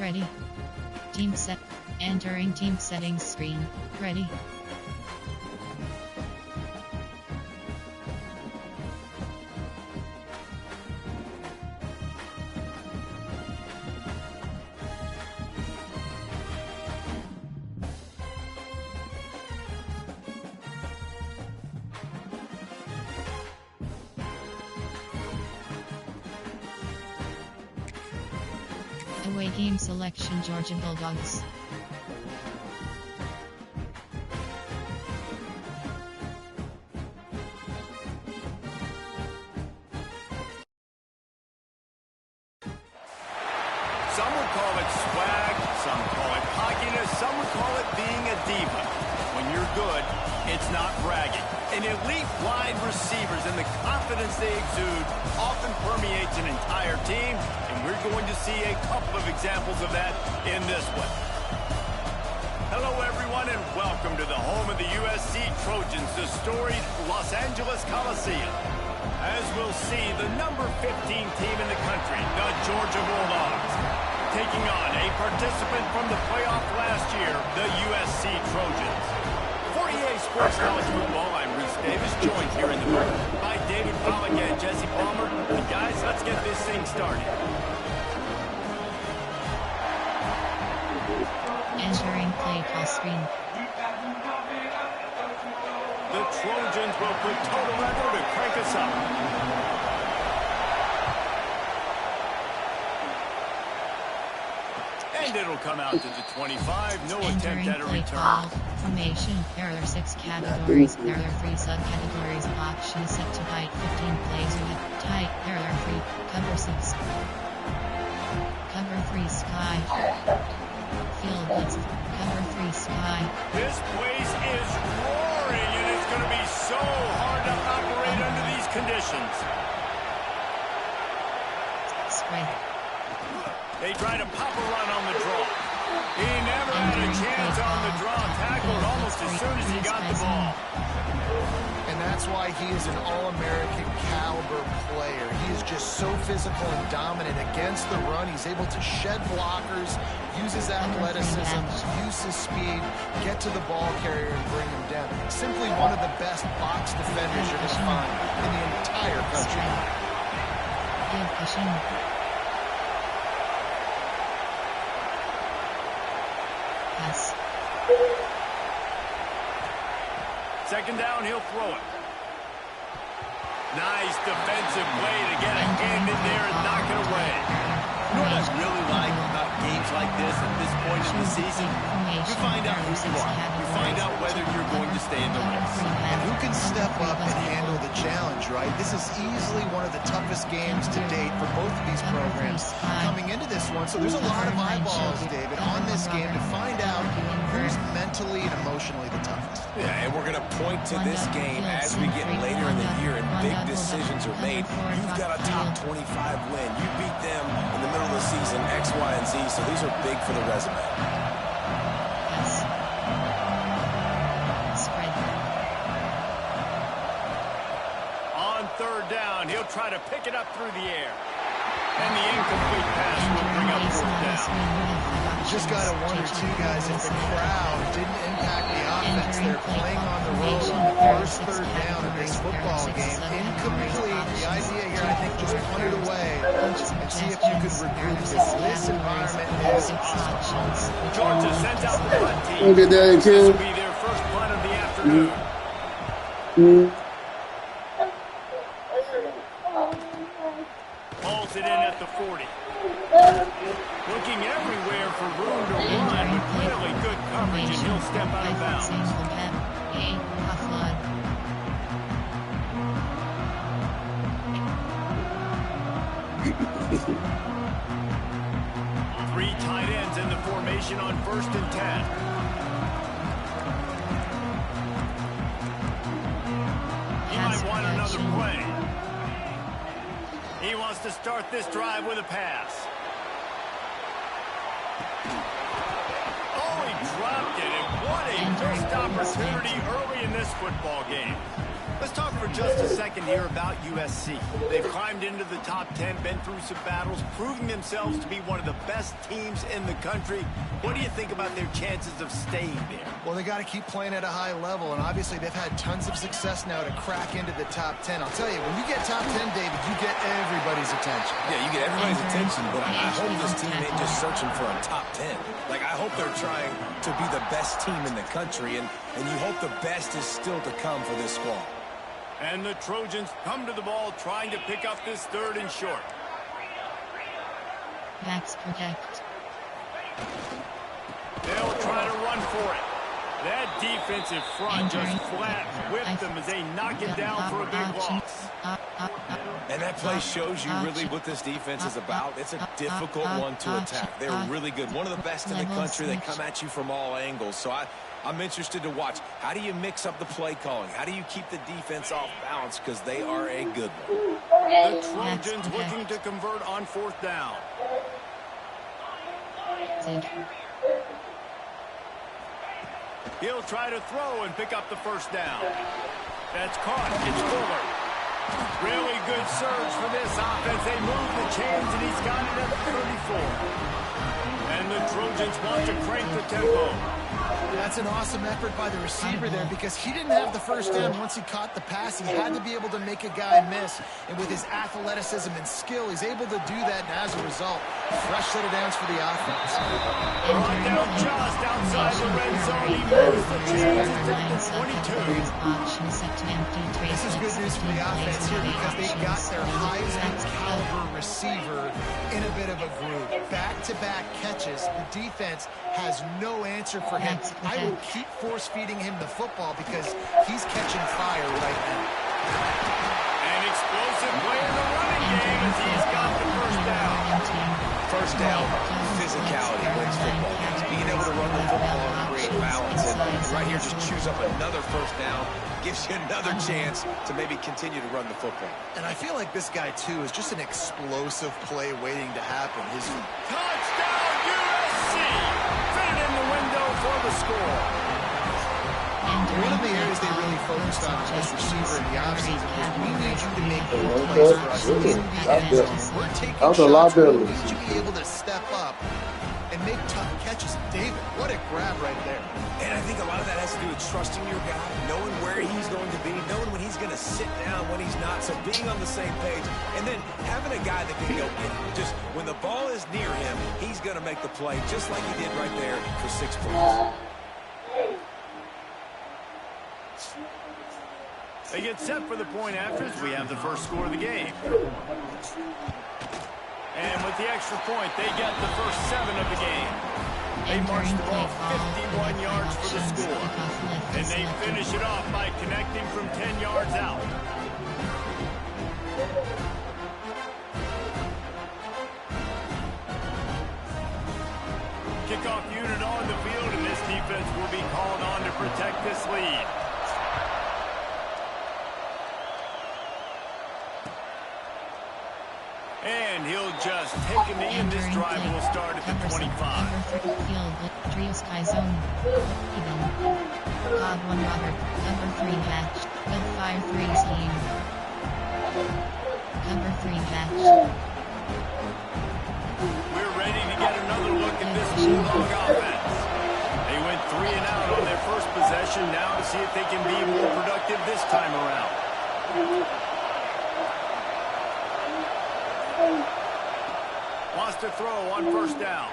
Ready. Team set. Entering team settings screen. Ready. Away game selection Georgia Bulldogs. Some would call it swag, some call it cockiness, some would call it being a diva. When you're good, it's not bragging. An elite wide receivers and the confidence they exude often permeates an entire team, and we're going to see a couple of examples of that in this one. Hello, everyone, and welcome to the home of the USC Trojans, the storied Los Angeles Coliseum. As we'll see, the number 15 team in the country, the Georgia Bulldogs, taking on a participant from the playoff last year, the USC Trojans. For EA Sports College Football, I'm Reese Davis, joined here in the booth by David Pollack and Jesse Palmer. And guys, let's get this thing started. Entering play call screen. The Trojans will put total weather to crank us up. And it'll come out to the 25. No attempt at a return. Formation. There are 6 categories. There are 3 subcategories. Option set to height 15 plays with tight. There are 3. Cover 6. Cover 3 sky. Field blitz. Cover 3 sky. This place is roaring, and it's going to be so hard to operate under these conditions. Spread. They try to pop a run on the draw. He never had a chance on the draw. Tackled almost as soon as he got the ball. And that's why he is an All-American caliber player. He is just so physical and dominant against the run. He's able to shed blockers, use his athleticism, use his speed, get to the ball carrier and bring him down. Simply one of the best box defenders you're going to find in the entire country. Pass. Second down, he'll throw it. Nice defensive play to get a hand in there and knock it away. You know what I really like about games like this at this point in the season? You find out who you are. You find out whether you're going to stay in the race. And who can step up and handle the challenge, right? This is easily one of the toughest games to date for both of these programs coming into this one. So there's a lot of eyeballs, David, on this game to find out who's mentally and emotionally the toughest. Yeah, and we're going to point to this game as we get later in the year and big decisions are made. You've got a top 25 win. You beat them in the middle of the season, X, Y, and Z, so these are big for the resume. On third down, he'll try to pick it up through the air. And the incomplete pass will bring up fourth down. You just got to wonder, too, guys, if the crowd didn't impact the offense. They're playing on the road on the first third down of this football game. Incomplete. The idea here, I think, just punt it away and see if you could regroup because this environment is awesome. Georgia sends out the punt team. This will be their first punt of the afternoon. Hauls it in at the 40. Looking everywhere for room to run with really good coverage, and he'll step out of bounds. 3 tight ends in the formation on 1st and 10. He might want another play. He wants to start this drive with a pass. Oh, he dropped it, and what a missed opportunity early in this football game. Let's talk for just a second here about USC. They've climbed into the top 10, been through some battles, proving themselves to be one of the best teams in the country. What do you think about their chances of staying there? Well, they got to keep playing at a high level, and obviously they've had tons of success now to crack into the top 10. I'll tell you, when you get top 10, David, you get everybody's attention. Yeah, you get everybody's attention, but I hope this team ain't just searching for a top 10. Like, I hope they're trying to be the best team in the country, and you hope the best is still to come for this squad. And the Trojans come to the ball trying to pick up this 3rd and short. Max protect. They'll try to run for it. That defensive front just flat whipped them as they knock it down for a big loss. And that play shows you really what this defense is about. It's a difficult one to attack. They're really good. One of the best in the country. They come at you from all angles. So I'm interested to watch. How do you mix up the play calling? How do you keep the defense off balance? Because they are a good one. The Trojans looking to convert on 4th down. He'll try to throw and pick up the 1st down. That's caught. It's Fuller. Really good surge for this offense. They move the chains, and he's got it at the 34. And the Trojans want to crank the tempo. That's an awesome effort by the receiver there because he didn't have the 1st down once he caught the pass. He had to be able to make a guy miss. And with his athleticism and skill, he's able to do that. And as a result, fresh set of downs for the offense. Brought down just outside the red zone. He moves the chains to the 22. This is good news for the offense here because they've got their Heisman caliber receiver in a bit of a groove. Back-to-back catches. The defense has no answer for him. I will keep force-feeding him the football because he's catching fire right now. An explosive play in the running game as he's got the 1st down. 1st down, physicality wins football games. Being able to run the football and create balance. And right here, just choose up another 1st down. Gives you another chance to maybe continue to run the football. And I feel like this guy, too, is just an explosive play waiting to happen. His touchdown, USC! Fit it in the window for the score. One of the areas they really focused on was this receiver in the offseason was we need you to make good plays for us in the end zone. We're taking shots, we need you to be able to step up and make tough catches. David, what a grab right there. And I think a lot of that has to do with trusting your guy, knowing where he's going to be, knowing when he's going to sit down, when he's not, so being on the same page, and then having a guy that can go get it. Just when the ball is near him, he's going to make the play, just like he did right there for 6 points. They get set for the point after as we have the 1st score of the game. And with the extra point, they get the first 7 of the game. They march the ball 51 yards for the score. And they finish it off by connecting from 10 yards out. Kickoff unit on the field, and this defense will be called on to protect this lead. And he'll just take a knee, and this drive will start at the 25. Trio Sky Zone. Even. God 1 Robert. Number 3 hatch. Will fire 3 team. Number 3 hatch. We're ready to get another look at this Bulldog offense. They went 3 and out on their first possession. Now to see if they can be more productive this time around. Wants to throw on 1st down.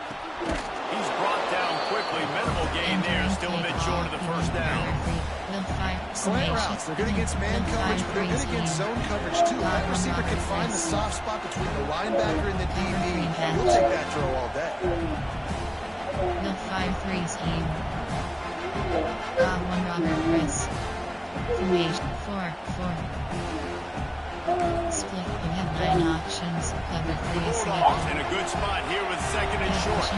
He's brought down quickly. Minimal gain there. Still a bit short of the 1st down. Slant routes. They're good against man coverage, but they're good against zone coverage, too. That receiver can find the soft spot between the linebacker and the DB. We'll take that throw all day. Will 5-3 scheme. God 1 Robert Chris. Formation 4-4. Split. You have 9 options. Cover 3 in a good spot here with 2nd and short.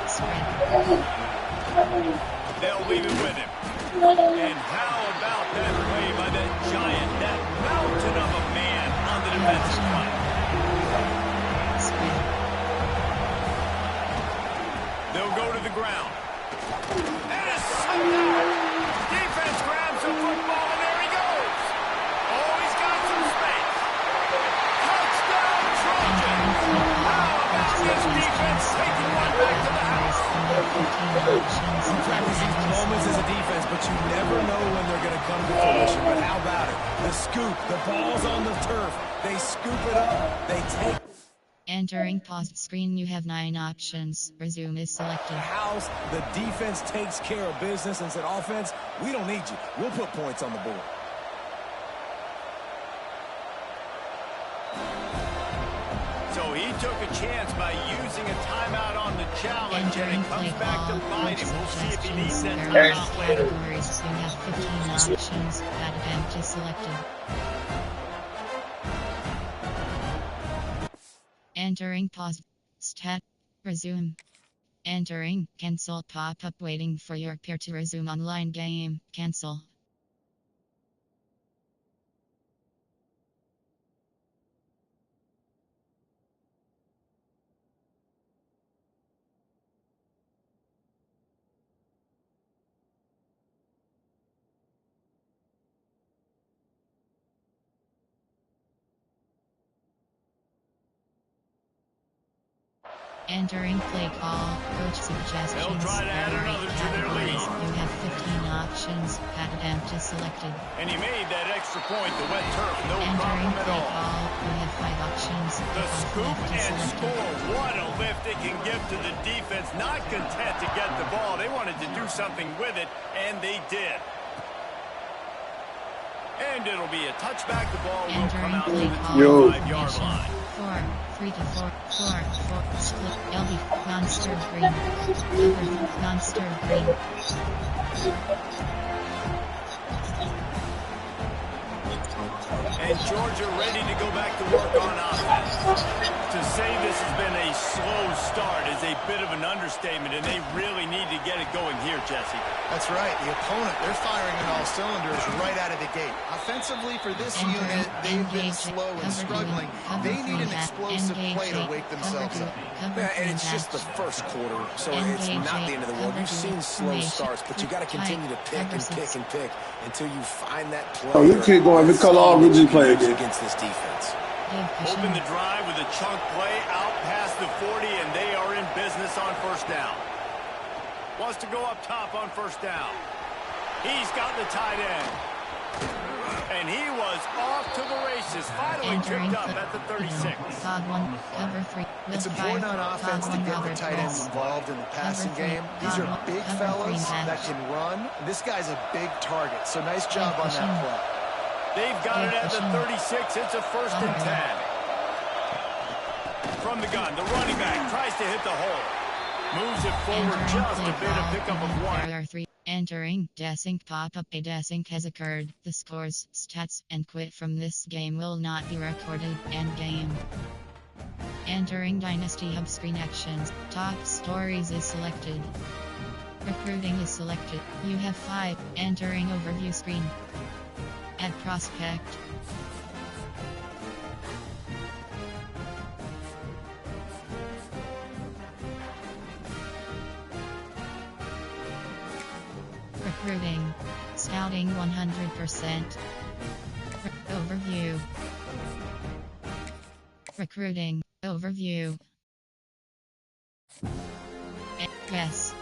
Spread. They'll leave it with him. And how about that play by that giant, that mountain of a man on the defensive front? They'll go to the ground. And a defense grabs the football, and there he goes. options. Sometimes these moments as a defense, but you never know when they're going to come to fruition. But how about it? The scoop, the ball's on the turf. They scoop it up. They take. Entering pause screen, you have 9 options. Resume is selected. House, the defense takes care of business and said, offense, we don't need you. We'll put points on the board. So he took a chance by using a timeout on the challenge, and it comes back to bite him. We'll see if he needs that timeout later. Categories, you have 15 options. Add event is selected. Entering pause. Stat. Resume. Entering. Cancel pop-up waiting for your peer to resume online game. Cancel. Entering play call, coach suggestions. They'll try to add another to their lead. You have 15 options. Add attempt is selected. And he made that extra point, the wet turf, no Entering problem play at all. call, you have 5 options. The scoop and score. What a lift it can give to the defense. Not content to get the ball. They wanted to do something with it, and they did. And it'll be a touchback. The ball will come out to the 25-yard line. 4, 3 to 4, 4, split, LB, non-stirred green, cover, non-stirred green. And Georgia ready to go back to work on offense. To say this has been a slow start is a bit of an understatement, and they really need to get it going here, Jesse. That's right. The opponent, they're firing on all cylinders right out of the gate. Offensively, for this unit, they've been slow and struggling. They need an explosive play to wake themselves up. Yeah, and it's just the first quarter, so it's not the end of the world. You've seen slow starts, but you got to continue to pick and pick and pick until you find that play. Oh, you keep going. We call all rigid play again. Against this defense. Open the drive with a chunk play out past the 40, and they are in business on first down. Wants to go up top on first down. He's got the tight end. And he was off to the races. Finally tripped up at the 36. Cover 3. It's important on offense to get the tight ends involved in the passing game. These are big fellas that can run. This guy's a big target, so nice job on that play. They've got it at the 36. It's a 1st and 10. From the gun, the running back tries to hit the hole. Moves it forward just a bit, a pickup of 1. Entering desync pop-up. A desync has occurred. The scores, stats, and quit from this game will not be recorded. End game. Entering Dynasty Hub screen actions. Top stories is selected. Recruiting is selected. You have 5. Entering overview screen. Add prospect. Recruiting. Scouting 100%. Overview. Recruiting. Overview. Yes.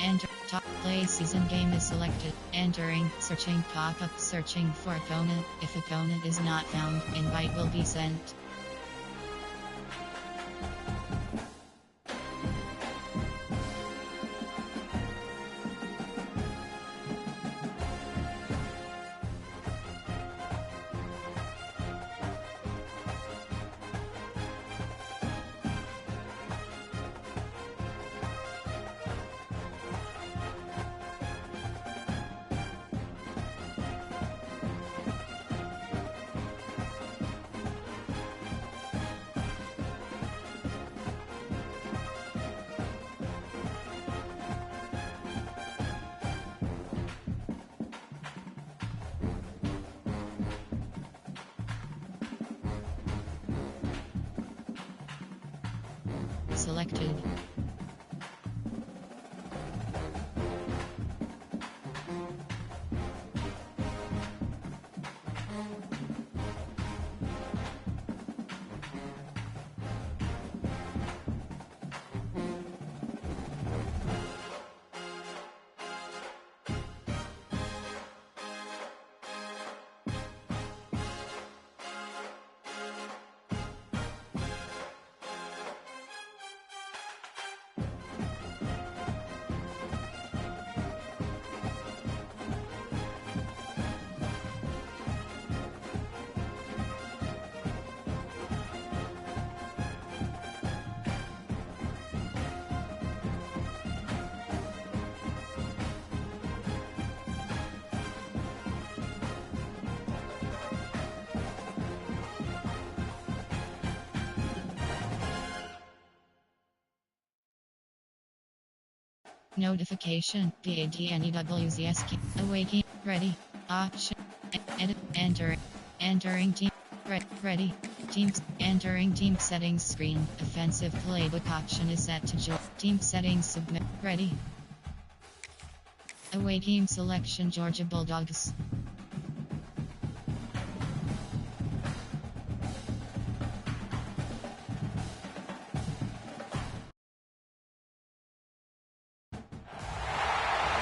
Enter. Top play season game is selected. Entering. Searching pop-up. Searching for opponent. If opponent is not found, invite will be sent. Selected. Notification. BADNEWZSK. Awaiting. Ready. Option. Enter. Entering team. Ready. Teams. Entering team settings screen. Offensive playbook option is set to join. Team settings submit. Ready. Away team selection Georgia Bulldogs.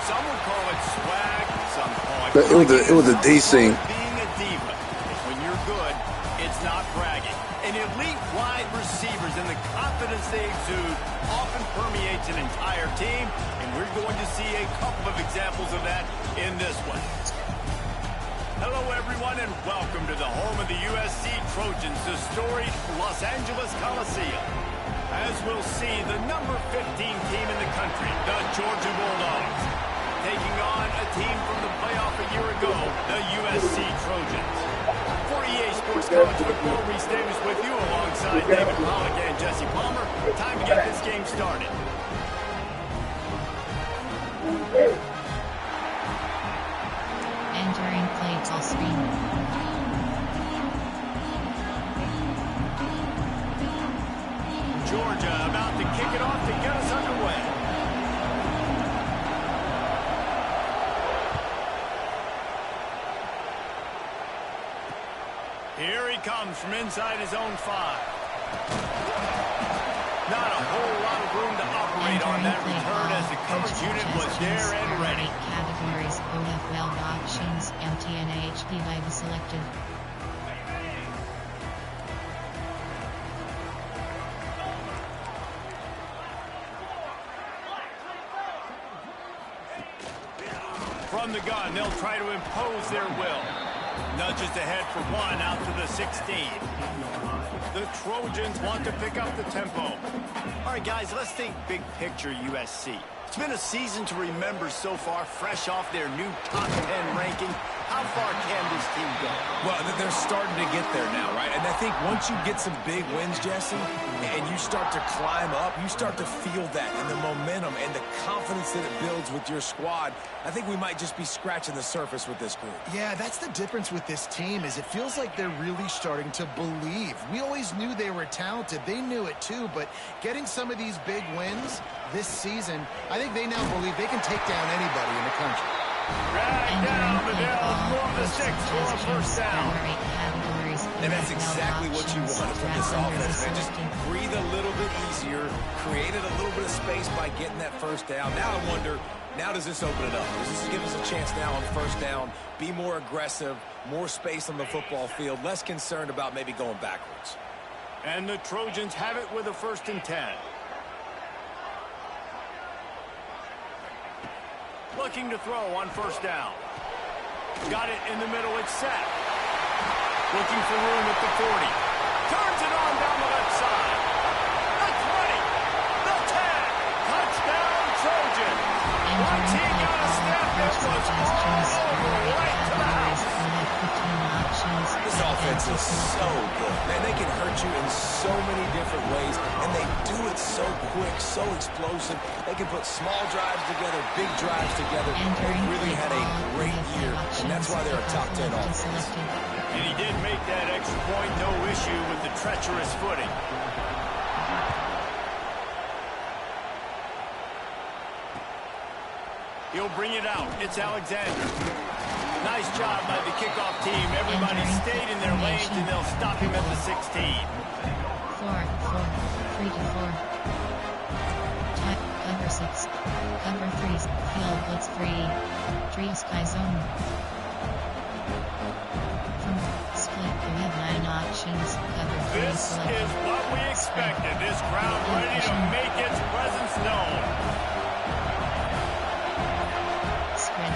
Some would call it swag, some call it It was a D scene. being a diva. When you're good, it's not bragging. And elite wide receivers and the confidence they exude often permeates an entire team, and we're going to see a couple of examples of that in this one. Hello, everyone, and welcome to the home of the USC Trojans, the storied Los Angeles Coliseum. As we'll see, the number 15 team in the country, the Georgia Bulldogs, taking on a team from the playoff a year ago, the USC Trojans. For EA Sports College Football, Reese Davis with you alongside David Pollack and Jesse Palmer. Time to get this game started. Entering play call screen. Georgia about to kick it off to get us underway. Here he comes from inside his own 5. Not a whole lot of room to operate on that return as the coverage unit was there and ready. Categories, OFL options, MT and HP Bible selected. From the gun, they'll try to impose their will. Nudges ahead for 1 out to the 16. The Trojans want to pick up the tempo. All right, guys, let's think big picture USC. It's been a season to remember so far, fresh off their new top 10 ranking. How far can this team go? Well, they're starting to get there now, right? And I think once you get some big wins, Jesse, and you start to climb up, you start to feel that and the momentum and the confidence that it builds with your squad. I think we might just be scratching the surface with this group. Yeah, that's the difference with this team is it feels like they're really starting to believe. We always knew they were talented. They knew it too, but getting some of these big wins this season, I think they now believe they can take down anybody in the country. Right down the middle, more the 6 for a first down. And that's exactly what you wanted from this offense, man. Just breathe a little bit easier, created a little bit of space by getting that first down. Now I wonder, now does this open it up? Does this give us a chance now on first down, be more aggressive, more space on the football field, less concerned about maybe going backwards? And the Trojans have it with a 1st and 10. Looking to throw on first down. Got it in the middle, it's set. Looking for room at the 40. Turns it on down the left side. The 20. The 10. Touchdown, Trojans. Once he got a step, it was all over right to the house. This offense is so good. Man, they can hurt you in so many different ways, and they do it so quick, so explosive. They can put small drives together, big drives together. They really had a great year, and that's why they're a top 10 offense. And he did make that extra point, no issue with the treacherous footing. He'll bring it out. It's Alexander. Nice job by the kickoff team. Everybody stayed in their lanes, and they'll stop him at the 16. 4, 3 to 4. Type, cover 6. Cover 3. Field blitz 3. Tree sky zone. From split, you have 9 options. Cover 3 This selected. is what we expected. This crowd ready to make its presence known. Spread.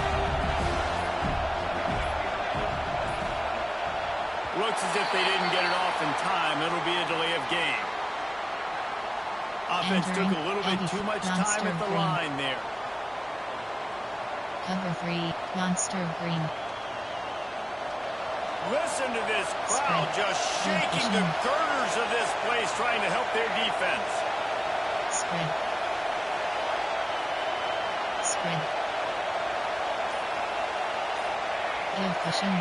Looks as if they didn't get it off in time. It'll be a delay of game. Offense took a little bit too much time at the line there. Cover 3, Monster Green. Listen to this crowd just shaking the girders of this place, trying to help their defense. Spread. Spread. Give cushion.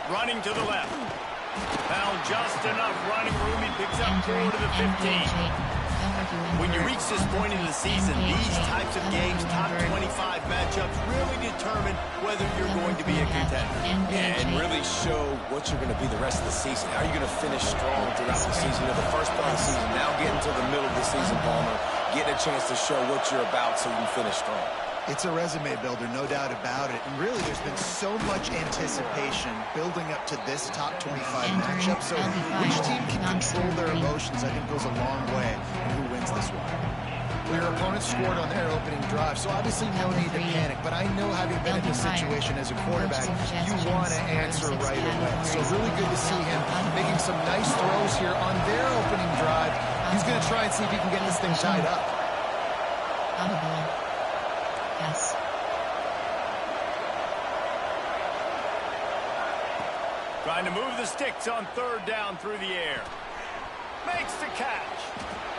Running to the left. Found just enough running room. He picks up 4 to the 15. When you reach this point in the season, these types of games, top 25 matchups, really determine whether you're going to be a contender. And really show what you're going to be the rest of the season. How are you going to finish strong throughout the season? You know, the first part of the season, now getting to the middle of the season, Palmer, getting a chance to show what you're about so you can finish strong. It's a resume builder, no doubt about it. And really, there's been so much anticipation building up to this top 25 matchup. So which team can control their emotions, I think, goes a long way in who wins this one. Well, your opponent scored on their opening drive, so obviously no need to panic. But I know, having been in this situation as a quarterback, you want to answer right away. So really good to see him making some nice throws here on their opening drive. He's going to try and see if he can get this thing tied up. Yes. Trying to move the sticks on 3rd down through the air. Makes the catch.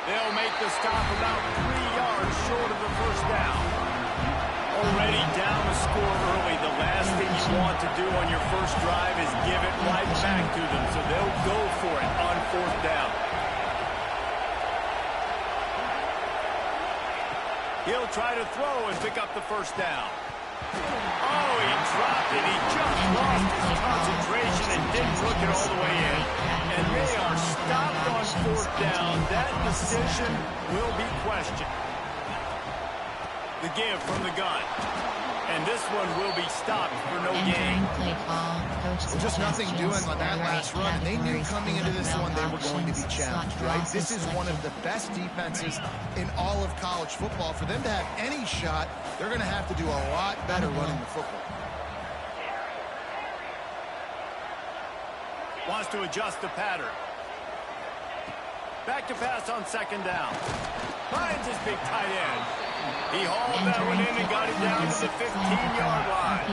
They'll make the stop about 3 yards short of the 1st down. Already down the score early. The last thing you want to do on your first drive is give it right back to them. So they'll go for it on 4th down. He'll try to throw and pick up the 1st down. Oh, he dropped it. He just lost his concentration and didn't look it all the way in. And they are stopped on 4th down. That decision will be questioned. The give from the gun. And this one will be stopped for no gain. Just nothing doing on that last run. And they knew coming into this one they were going to be challenged, right? This is one of the best defenses in all of college football. For them to have any shot, they're going to have to do a lot better running the football. Wants to adjust the pattern. Back to pass on 2nd down. Finds his big tight end. He hauled that one in and got it down to the 15-yard line.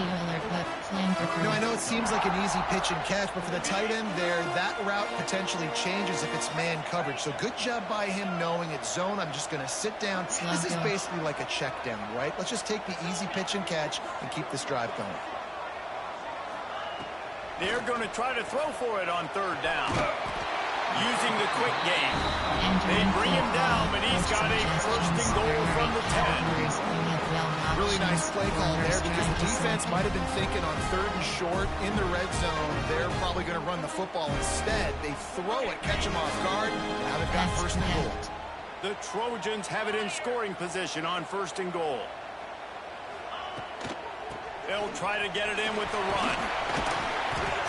You know, I know it seems like an easy pitch and catch, but for the tight end there, that route potentially changes if it's man coverage. So good job by him knowing it's zone. I'm just going to sit down. This is basically like a check down, right? Let's just take the easy pitch and catch and keep this drive going. They're going to try to throw for it on 3rd down. Using the quick game. They bring him down, but he's got a 1st and goal from the 10. Really nice play call there, because the defense might have been thinking on 3rd and short in the red zone. They're probably going to run the football instead. They throw it, catch him off guard. Now they've got 1st and goal. The Trojans have it in scoring position on 1st and goal. They'll try to get it in with the run.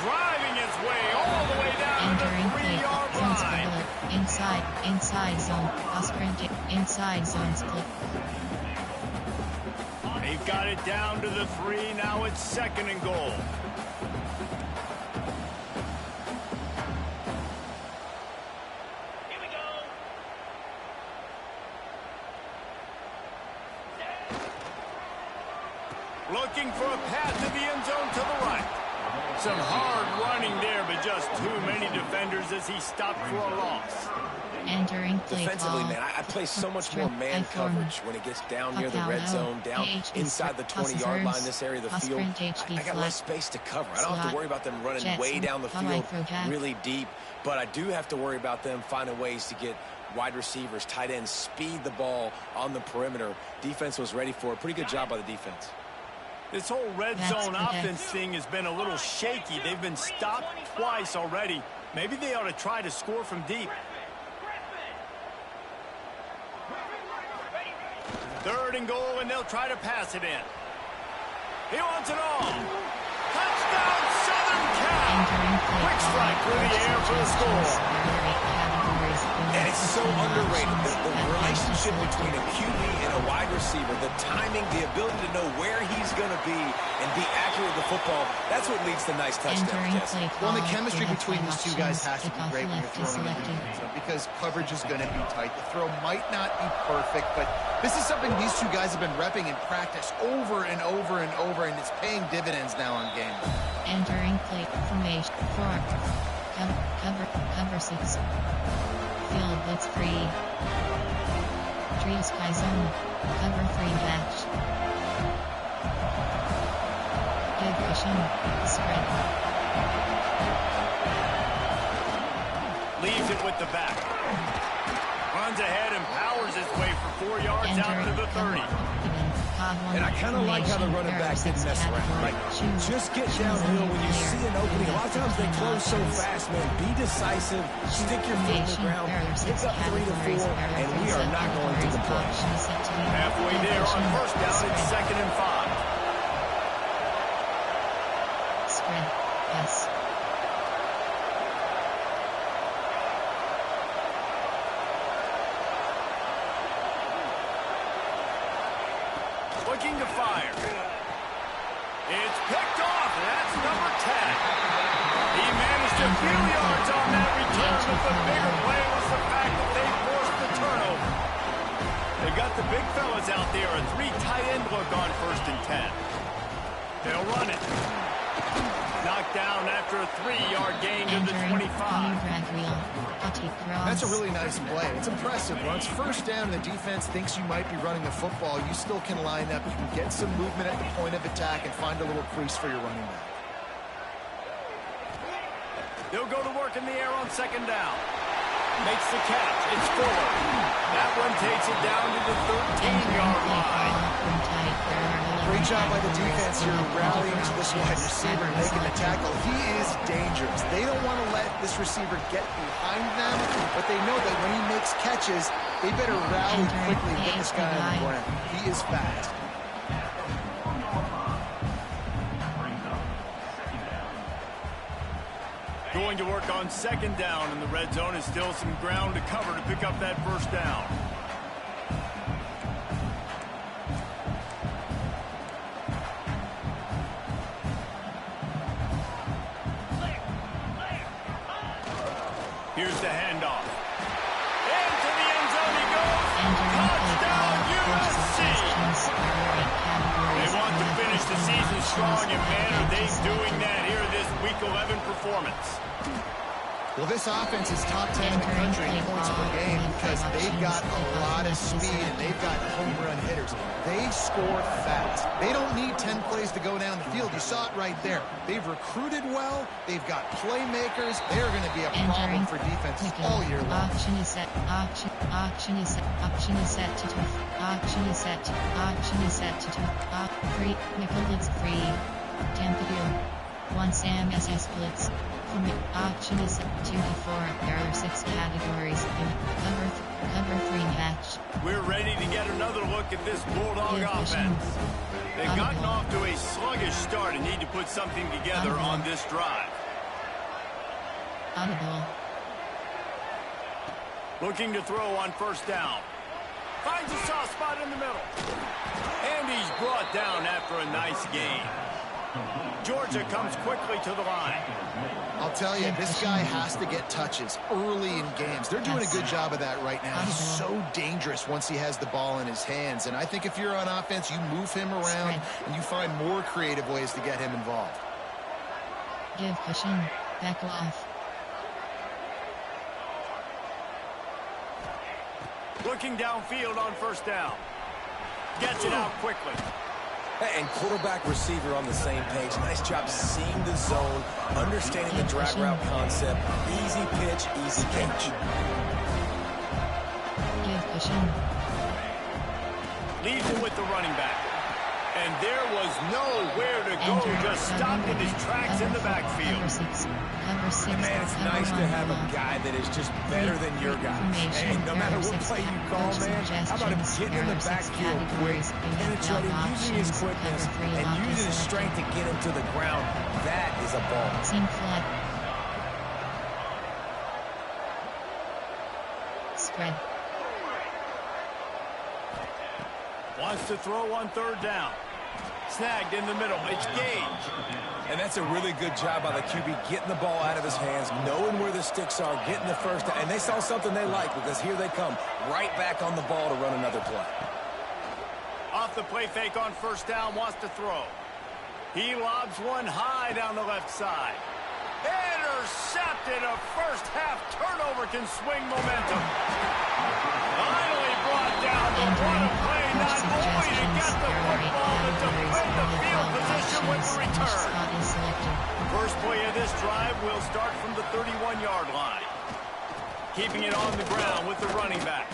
Driving his way all the way down to the 3-yard line. Inside zone. Inside zone split. They've got it down to the 3. Now it's 2nd and goal. Here we go. Looking for a path to the end zone to the right. Some hard running there, but just too many defenders as he stopped for a loss. Entering play Defensively, ball. man, I play so much more man coverage when it gets down near the red zone, down inside the 20-yard line, this area of the field. I got less space to cover. I don't have to worry about them running way down the field really deep, but I do have to worry about them finding ways to get wide receivers, tight ends, speed the ball on the perimeter. Defense was ready for it. Pretty good job by the defense. This whole red zone offense thing has been a little shaky. They've been stopped twice already. Maybe they ought to try to score from deep. 3rd and goal, and they'll try to pass it in. He wants it all. Touchdown, Southern Cal. Quick strike through the air for the score. And it's so underrated. The relationship between a QB and a wide receiver, the timing, the ability to know where he's going to be and be accurate with the football, that's what leads to nice touchdowns, Jesse. Well, the chemistry between these two guys has to be great when you're throwing in the end zone, because coverage is going to be tight. The throw might not be perfect, but this is something these two guys have been repping in practice over and over and over, and it's paying dividends now on game. Entering play formation 4. Cover 6. Field blitz free. Trio Sky Zone. Cover 3 match. Give cushion. Spread. Leaves it with the back. Runs ahead and powers his way for 4 yards out to the 30. And I kind of like how the running back didn't mess around. Like, just get downhill when you see an opening. A lot of times they close so fast, man. Be decisive. Stick your foot in the ground. Pick up 3 to 4, and we are not going to complain. Halfway there on first down, it's 2nd and 5. Spread. Pass. Looking to fire. It's picked off. That's number 10. He managed a few yards on that return, but the bigger play was the fact that they forced the turnover. They got the big fellas out there. A 3 tight end look on 1st and 10. They'll run it. Knocked down after a 3-yard gain to the 25. That's a really nice play. It's impressive. Once first down and the defense thinks you might be running the football, you still can line up. You can get some movement at the point of attack and find a little crease for your running back. They'll go to work in the air on 2nd down. Makes the catch. It's Fuller. That one takes it down to the 13-yard line. Great job by the defense here, rallying to this wide receiver, making the tackle. He is dangerous. They don't want to let this receiver get behind them, but they know that when he makes catches, they better rally quickly and get this guy on the ground. He is fast. Going to work on 2nd down, and the red zone is still some ground to cover to pick up that first down. Here's the handoff. Into the end zone he goes. Touchdown, USC! They want to finish the season strong, and man, are they doing that here this Week 11 performance. Well, this offense is top 10 in the country in points per game because they've got a lot of speed and they've got home run hitters. They score fast. They don't need 10 plays to go down the field. You saw it right there. They've recruited well. They've got playmakers. They're going to be a problem for defenses all year long. Auction is set. Auction is set. Auction is set to 2. Auction is set. Auction is set to 2. Free. Nicholas free. Tampa Dew. 1 Sam SS Blitz. Auction is 2 to 4. There are 6 categories. Cover 3 match. We're ready to get another look at this Bulldog offense. They've gotten off to a sluggish start and need to put something together on this drive. Audible. Looking to throw on first down. Finds a soft spot in the middle. And he's brought down after a nice gain. Georgia comes quickly to the line. I'll tell you, this guy has to get touches early in games. They're doing a good job of that right now. He's so dangerous once he has the ball in his hands. And I think if you're on offense, you move him around and you find more creative ways to get him involved. Give cushion. Back off. Looking downfield on first down. Gets it out quickly. And quarterback receiver on the same page. Nice job seeing the zone, understanding the drag route concept. Easy pitch, easy catch. Give cushion. Leaves it with the running back. And there was nowhere to go, just stopped in his tracks in the backfield. Cover 6. Man, it's nice to have a guy that is just better than your guy. And no matter what play you call, man, how about him getting in the backfield quick, penetrating, using his quickness, and using his strength to get him to the ground. That is a ball. Seam flood. Spread. Wants to throw on third down. Snagged in the middle. It's Gage. And that's a really good job by the QB, getting the ball out of his hands, knowing where the sticks are, getting the first down. And they saw something they like because here they come, right back on the ball to run another play. Off the play fake on first down, wants to throw. He lobs one high down the left side. Intercepted. A first half turnover can swing momentum. Finally brought down What a play, not only to get the football, but to put the field position with the return. First play of this drive will start from the 31-yard line. Keeping it on the ground with the running back.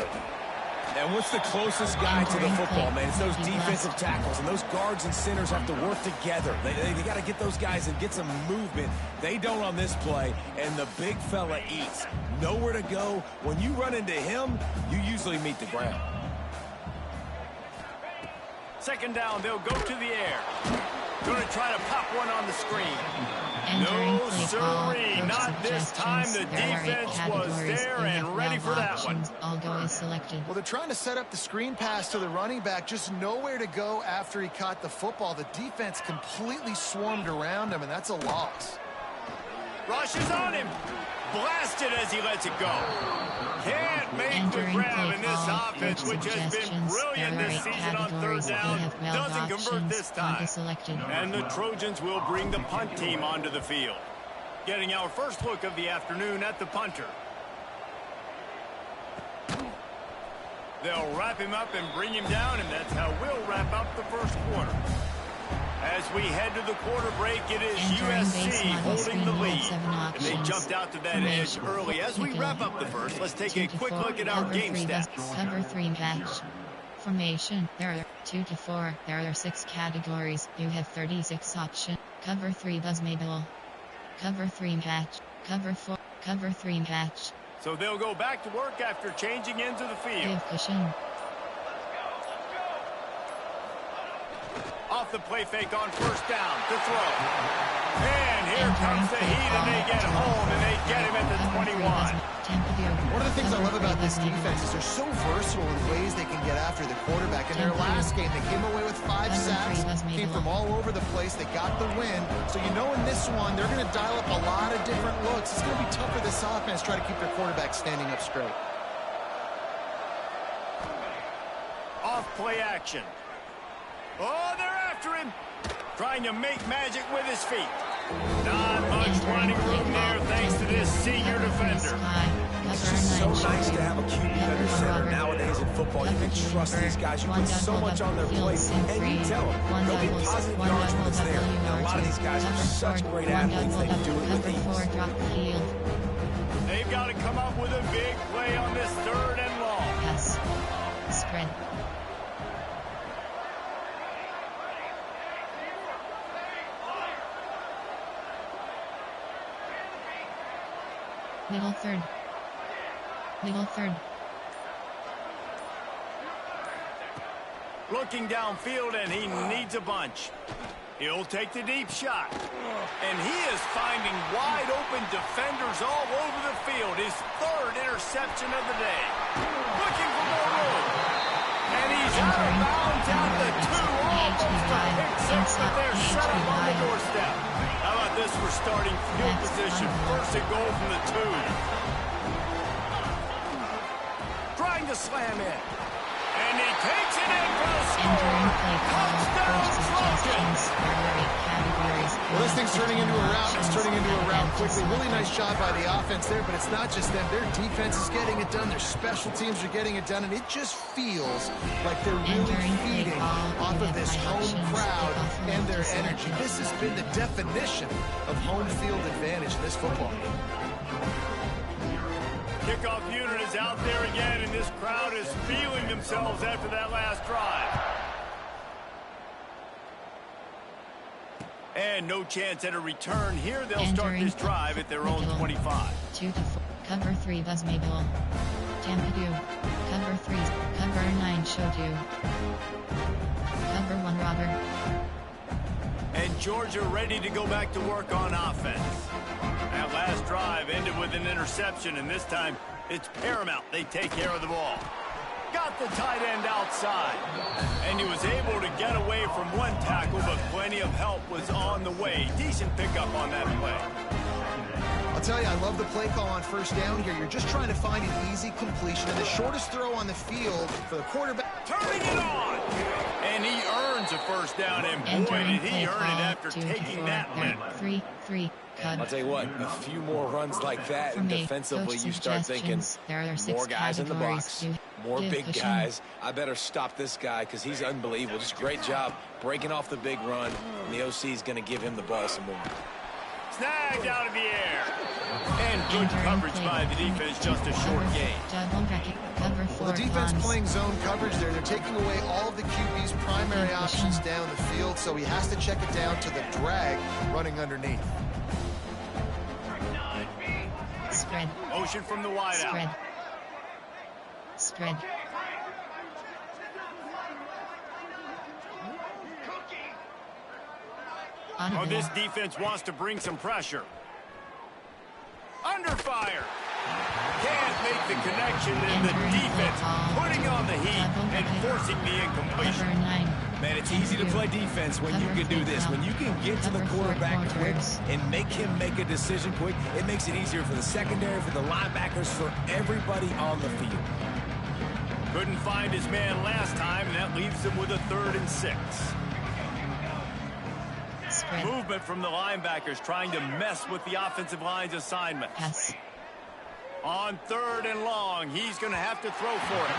And what's the closest guy to the football, man? It's those defensive tackles, and those guards and centers have to work together. They got to get those guys and get some movement. They don't on this play, and the big fella eats. Nowhere to go. When you run into him, you usually meet the ground. Second down, they'll go to the air. Going to try to pop one on the screen. No, sirree, not this time. The defense was there and ready for that one. All go is selected. Well, they're trying to set up the screen pass to the running back, just nowhere to go after he caught the football. The defense completely swarmed around him, and that's a loss. Rushes on him. Blasted as he lets it go. Can't make the grab in this offense, which has been brilliant this season on third down. Doesn't convert this time. And the Trojans will bring the punt team onto the field. Getting our first look of the afternoon at the punter. They'll wrap him up and bring him down, and that's how we'll wrap up the first quarter. As we head to the quarter break, it is USC holding the lead. And they jumped out to that edge early. As we wrap up the first, let's take a quick look at our game stats. Cover 3 match. Formation, there are 2 to 4. There are 6 categories. You have 36 options. Cover 3 buzz mabel. Cover 3 match. Cover 4. Cover 3 match. So they'll go back to work after changing into the field. Give cushion. Off the play fake on first down to throw. And here comes the heat, and they get home, and they get him at the 21. One of the things I love about this defense is they're so versatile in ways they can get after the quarterback. In their last game, they came away with 5 sacks, came from all over the place. They got the win. So you know in this one, they're going to dial up a lot of different looks. It's going to be tough for this offense to try to keep their quarterback standing up straight. Off play action. Oh, they're after him. Trying to make magic with his feet. Not much running room there thanks to this senior defender. It's just so nice to have a QB under center. Nowadays in football, you can trust these guys. You put so much on their plate, and you tell them they'll get positive yards when it's there. And a lot of these guys are such great athletes, they can do it with ease. They've got to come up with a big play on this third and long. Yes. Spread. Middle third. Middle third. Looking downfield, and he needs a bunch. He'll take the deep shot. And he is finding wide open defenders all over the field. His third interception of the day. Looking for more room. And he's out of bounds at the 2. Almost a pick six, but they're set up on the doorstep. How about this for starting field position? First and goal from the 2. Trying to slam in. And he takes it in for the score. Touchdown, Trojans. Well, this thing's turning into a rout. It's turning into a rout quickly. Really nice job by the offense there, but it's not just them. Their defense is getting it done. Their special teams are getting it done, and it just feels like they're really feeding off of this home crowd and their energy. This has been the definition of home field advantage in this football game. Kickoff unit is out there again, and this crowd is feeling themselves after that last drive. And no chance at a return here. They'll start this drive at their own 25. 2 to 4. Cover 3 buzz mabel. Tampadu. Cover 3. Cover 9 Shodu. Cover 1 Robber. And Georgia ready to go back to work on offense. That last drive ended with an interception, and this time it's paramount they take care of the ball. Got the tight end outside, and he was able to get away from one tackle, but plenty of help was on the way. Decent pickup on that play. I'll tell you, I love the play call on first down here. You're just trying to find an easy completion, and the shortest throw on the field for the quarterback. Turning it on. And he earns a first down, and boy, did he earn it after taking that win. 3-3. I'll tell you what, a few more runs like that, and defensively you start thinking, more guys in the box, more big guys. I better stop this guy because he's unbelievable. Just great job breaking off the big run, and the OC is going to give him the ball some more. Snagged out of the air. And good coverage by the defense, just a short gain. Well, the defense playing zone coverage there. They're taking away all of the QB's primary options down the field, so he has to check it down to the drag running underneath. Spread. Motion from the wideout. Spread. Oh, this defense wants to bring some pressure. Under fire. Can't make the connection, and the defense putting on the heat and forcing the incompletion. Man, it's easy to play defense when you can do this. When you can get to the quarterback quick and make him make a decision quick, it makes it easier for the secondary, for the linebackers, for everybody on the field. Couldn't find his man last time, and that leaves him with a 3rd and 6. Spread. Movement from the linebackers trying to mess with the offensive line's assignment. Pass. On 3rd and long, he's going to have to throw for it.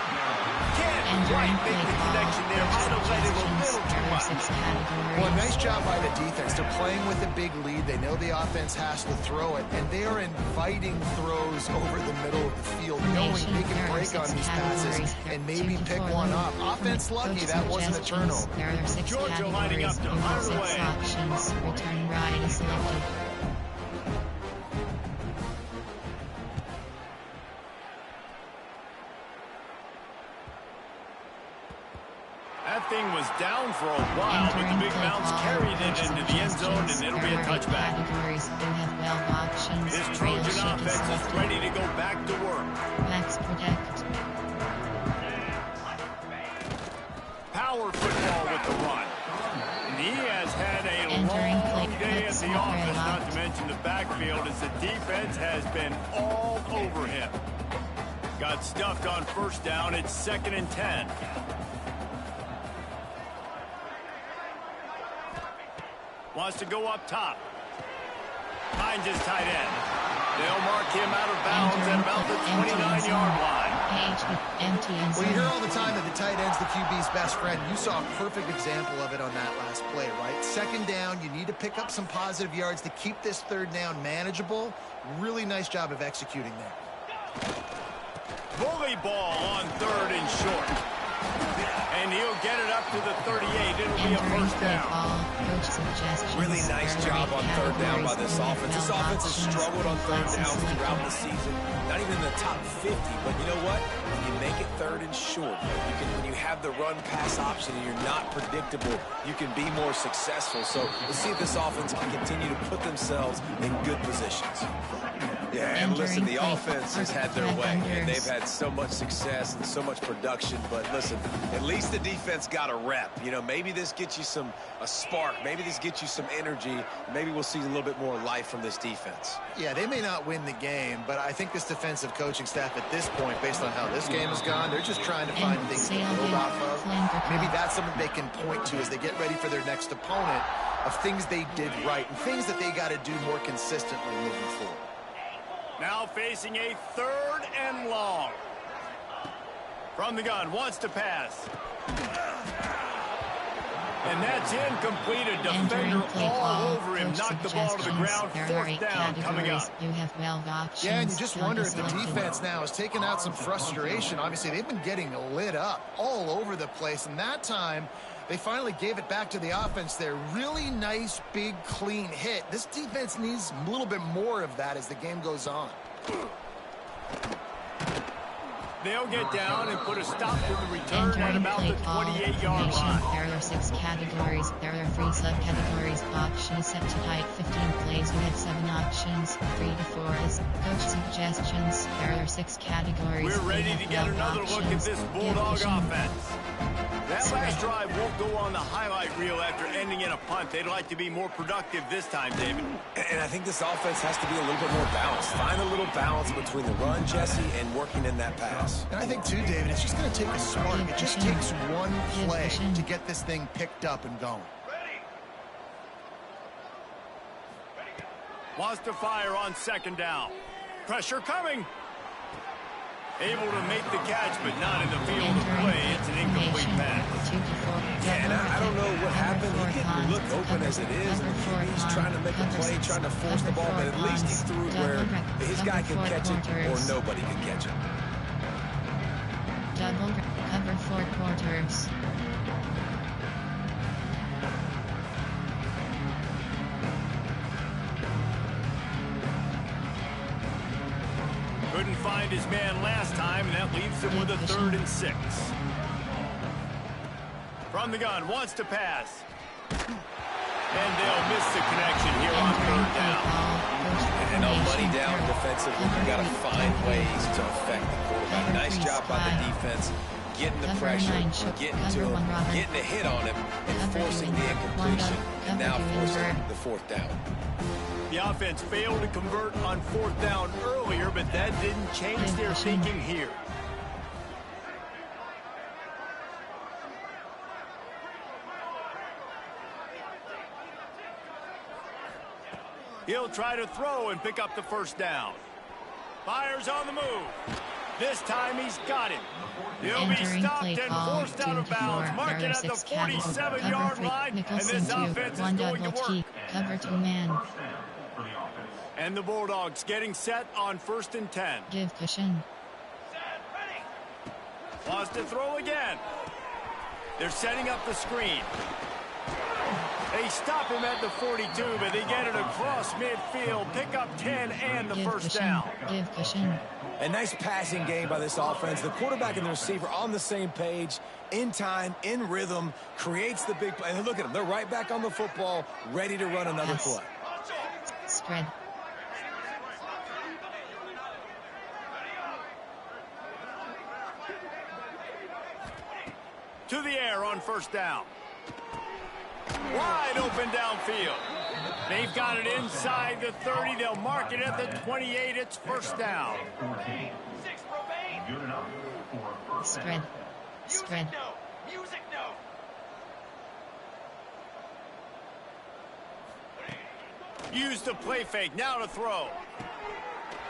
Can't quite make the connection there. Might have let it a little too much. Well, nice job by the defense. They're playing with a big lead. They know the offense has to throw it, and they are inviting throws over the middle of the field, knowing they can break on these passes and maybe pick one off. Offense lucky that wasn't a turnover. Georgia lining up to fire away. Options. Return right is selected. That thing was down for a while, but the big bounce carried it into the end zone, and it'll be a touchback. This Trojan offense is ready to go back to work. Max protect. Power football with the run. And he has had a long day at the office, not to mention the backfield, as the defense has been all over him. Got stuffed on first down. It's 2nd and 10. Wants to go up top. Finds his tight end. They'll mark him out of bounds at about the 29-yard line. Well, you hear all the time that the tight end's the QB's best friend. You saw a perfect example of it on that last play, right? 2nd down, you need to pick up some positive yards to keep this 3rd down manageable. Really nice job of executing there. Bully ball on 3rd and short. And he'll get it up to the 38. It'll be a first down. Really nice job on 3rd down by this offense. This offense has struggled on 3rd downs throughout the season. Not even in the top 50, but you know what? When you make it 3rd and short, when you have the run-pass option and you're not predictable, you can be more successful. So let's see if this offense can continue to put themselves in good positions. Yeah, and listen, the offense has had their way, and they've had so much success and so much production. But listen, at least the defense got a rep. You know, maybe this gets you a spark. Maybe this gets you some energy. Maybe we'll see a little bit more life from this defense. Yeah, they may not win the game, but I think this defensive coaching staff at this point, based on how this game has gone, they're just trying to find things to build off of. Maybe that's something they can point to as they get ready for their next opponent, of things they did right and things that they got to do more consistently moving forward. Now facing a 3rd and long. From the gun, wants to pass. And that's incomplete. A defender all over him. Knocked the ball to the ground. 4th down coming up. You have 12 options. Yeah, and you just wonder if the defense now has taken out some frustration. Obviously, they've been getting lit up all over the place. And that time, they finally gave it back to the offense there. Really nice, big, clean hit. This defense needs a little bit more of that as the game goes on. They'll get down and put a stop to the return at about the 28-yard line. There are 6 categories. There are 3 subcategories. Options set to height 15 plays. You have 7 options. 3 to 4 is coach suggestions. There are 6 categories. We're ready to get another look at this Bulldog offense. That last drive won't go on the highlight reel after ending in a punt. They'd like to be more productive this time, David. And I think this offense has to be a little bit more balanced. Find a little balance between the run, Jesse, and working in that pass. pass. And I think, too, David, it's just going to take a spark. It just takes one play to get this thing picked up and going. Wants to fire on second down. Pressure coming. Able to make the catch, but not in the field of play. It's an incomplete pass. Yeah, and I don't know what happened. He didn't look open as it is. He's trying to make a play, trying to force the ball, but at least he threw it where his guy can catch it or nobody can catch it. Double cover 4 quarters. Couldn't find his man last time, and that leaves him with a 3rd and 6. From the gun, wants to pass. And they'll miss the connection here on 3rd down. And on money down defensively, you got to find ways to affect the quarterback. Nice job by the defense, getting the pressure, getting to him, getting a hit on him, and forcing the incompletion, and now forcing the 4th down. The offense failed to convert on 4th down earlier, but that didn't change their thinking here. He'll try to throw and pick up the 1st down. Fires on the move. This time he's got him. He'll be stopped and forced out of bounds. Mark it at the 47-yard line, and this offense is going to work. Cover 2 man. And the Bulldogs getting set on 1st and 10. Give cushion. Wants to throw again. They're setting up the screen. They stop him at the 42, but they get it across midfield. Pick up 10 and the 1st down. Give cushion. A nice passing game by this offense. The quarterback and the receiver on the same page, in time, in rhythm, creates the big play. And look at them. They're right back on the football, ready to run another play. Spread. To the air on 1st down. Wide open downfield. They've got it inside the 30. They'll mark it at the 28. It's 1st down. Spread. Spread. Use the play fake. Now to throw.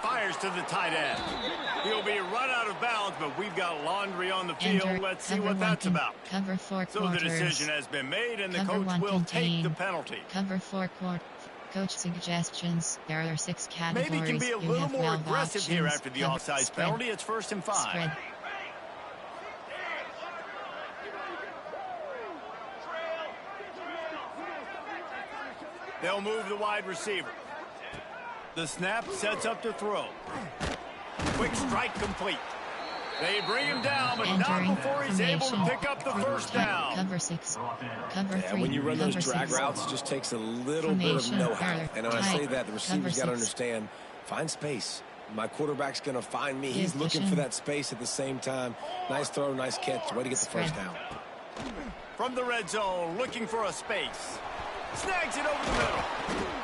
Fires to the tight end. He'll be run out of bounds, but we've got laundry on the field. Let's see what that's about. Cover 4 So quarters. the decision has been made, and the Cover coach will take contain. the penalty. Cover 4 quarters. Coach suggestions. There are 6 categories. Maybe can be a You little have more 12 aggressive here options. after the Cover, offside spread, penalty. It's 1st and 5. Spread. They'll move the wide receiver. The snap sets up to throw. Quick strike complete. They bring him down, but Entering not before he's able to formation. pick up the 1st down. Cover 6. Cover 3. And when you run those Cover drag 6. routes, it just takes a little bit of Formation. know-how. And when I say Tight. that, the receivers got Cover to 6. understand, find space. My quarterback's going to find me. He's Give looking cushion. for that space at the same time. Nice throw, nice catch. Way to get the Spread. 1st down. From the red zone, looking for a space. Snags it over the middle.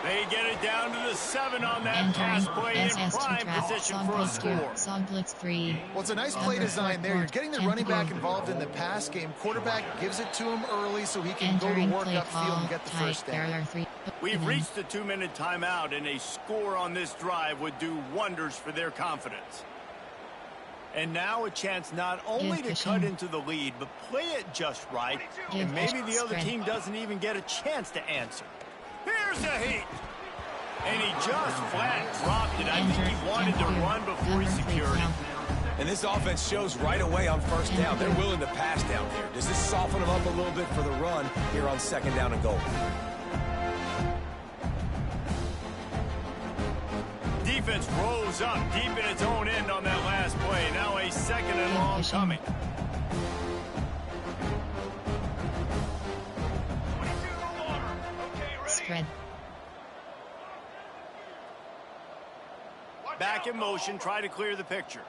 They get it down to the 7 on that pass play in prime position for a score. Song blitz 3. Well, it's a nice play design there. You're getting the running back involved in the pass game. Quarterback gives it to him early so he can go to Entering work play upfield call. and get the Tight. 1st There down. are 3. We've reached the 2-minute timeout, and a score on this drive would do wonders for their confidence. And now a chance not only to cut into the lead, but play it just right, and maybe the other team doesn't even get a chance to answer. Here's a heat. And he just flat dropped it. I think he wanted to run before he secured it. And this offense shows right away on 1st down. They're willing to pass down here. Does this soften them up a little bit for the run here on 2nd down and goal? Defense rolls up deep in its own end on that last play. Now a 2nd and long coming. Spread. Back in motion, try to clear the picture.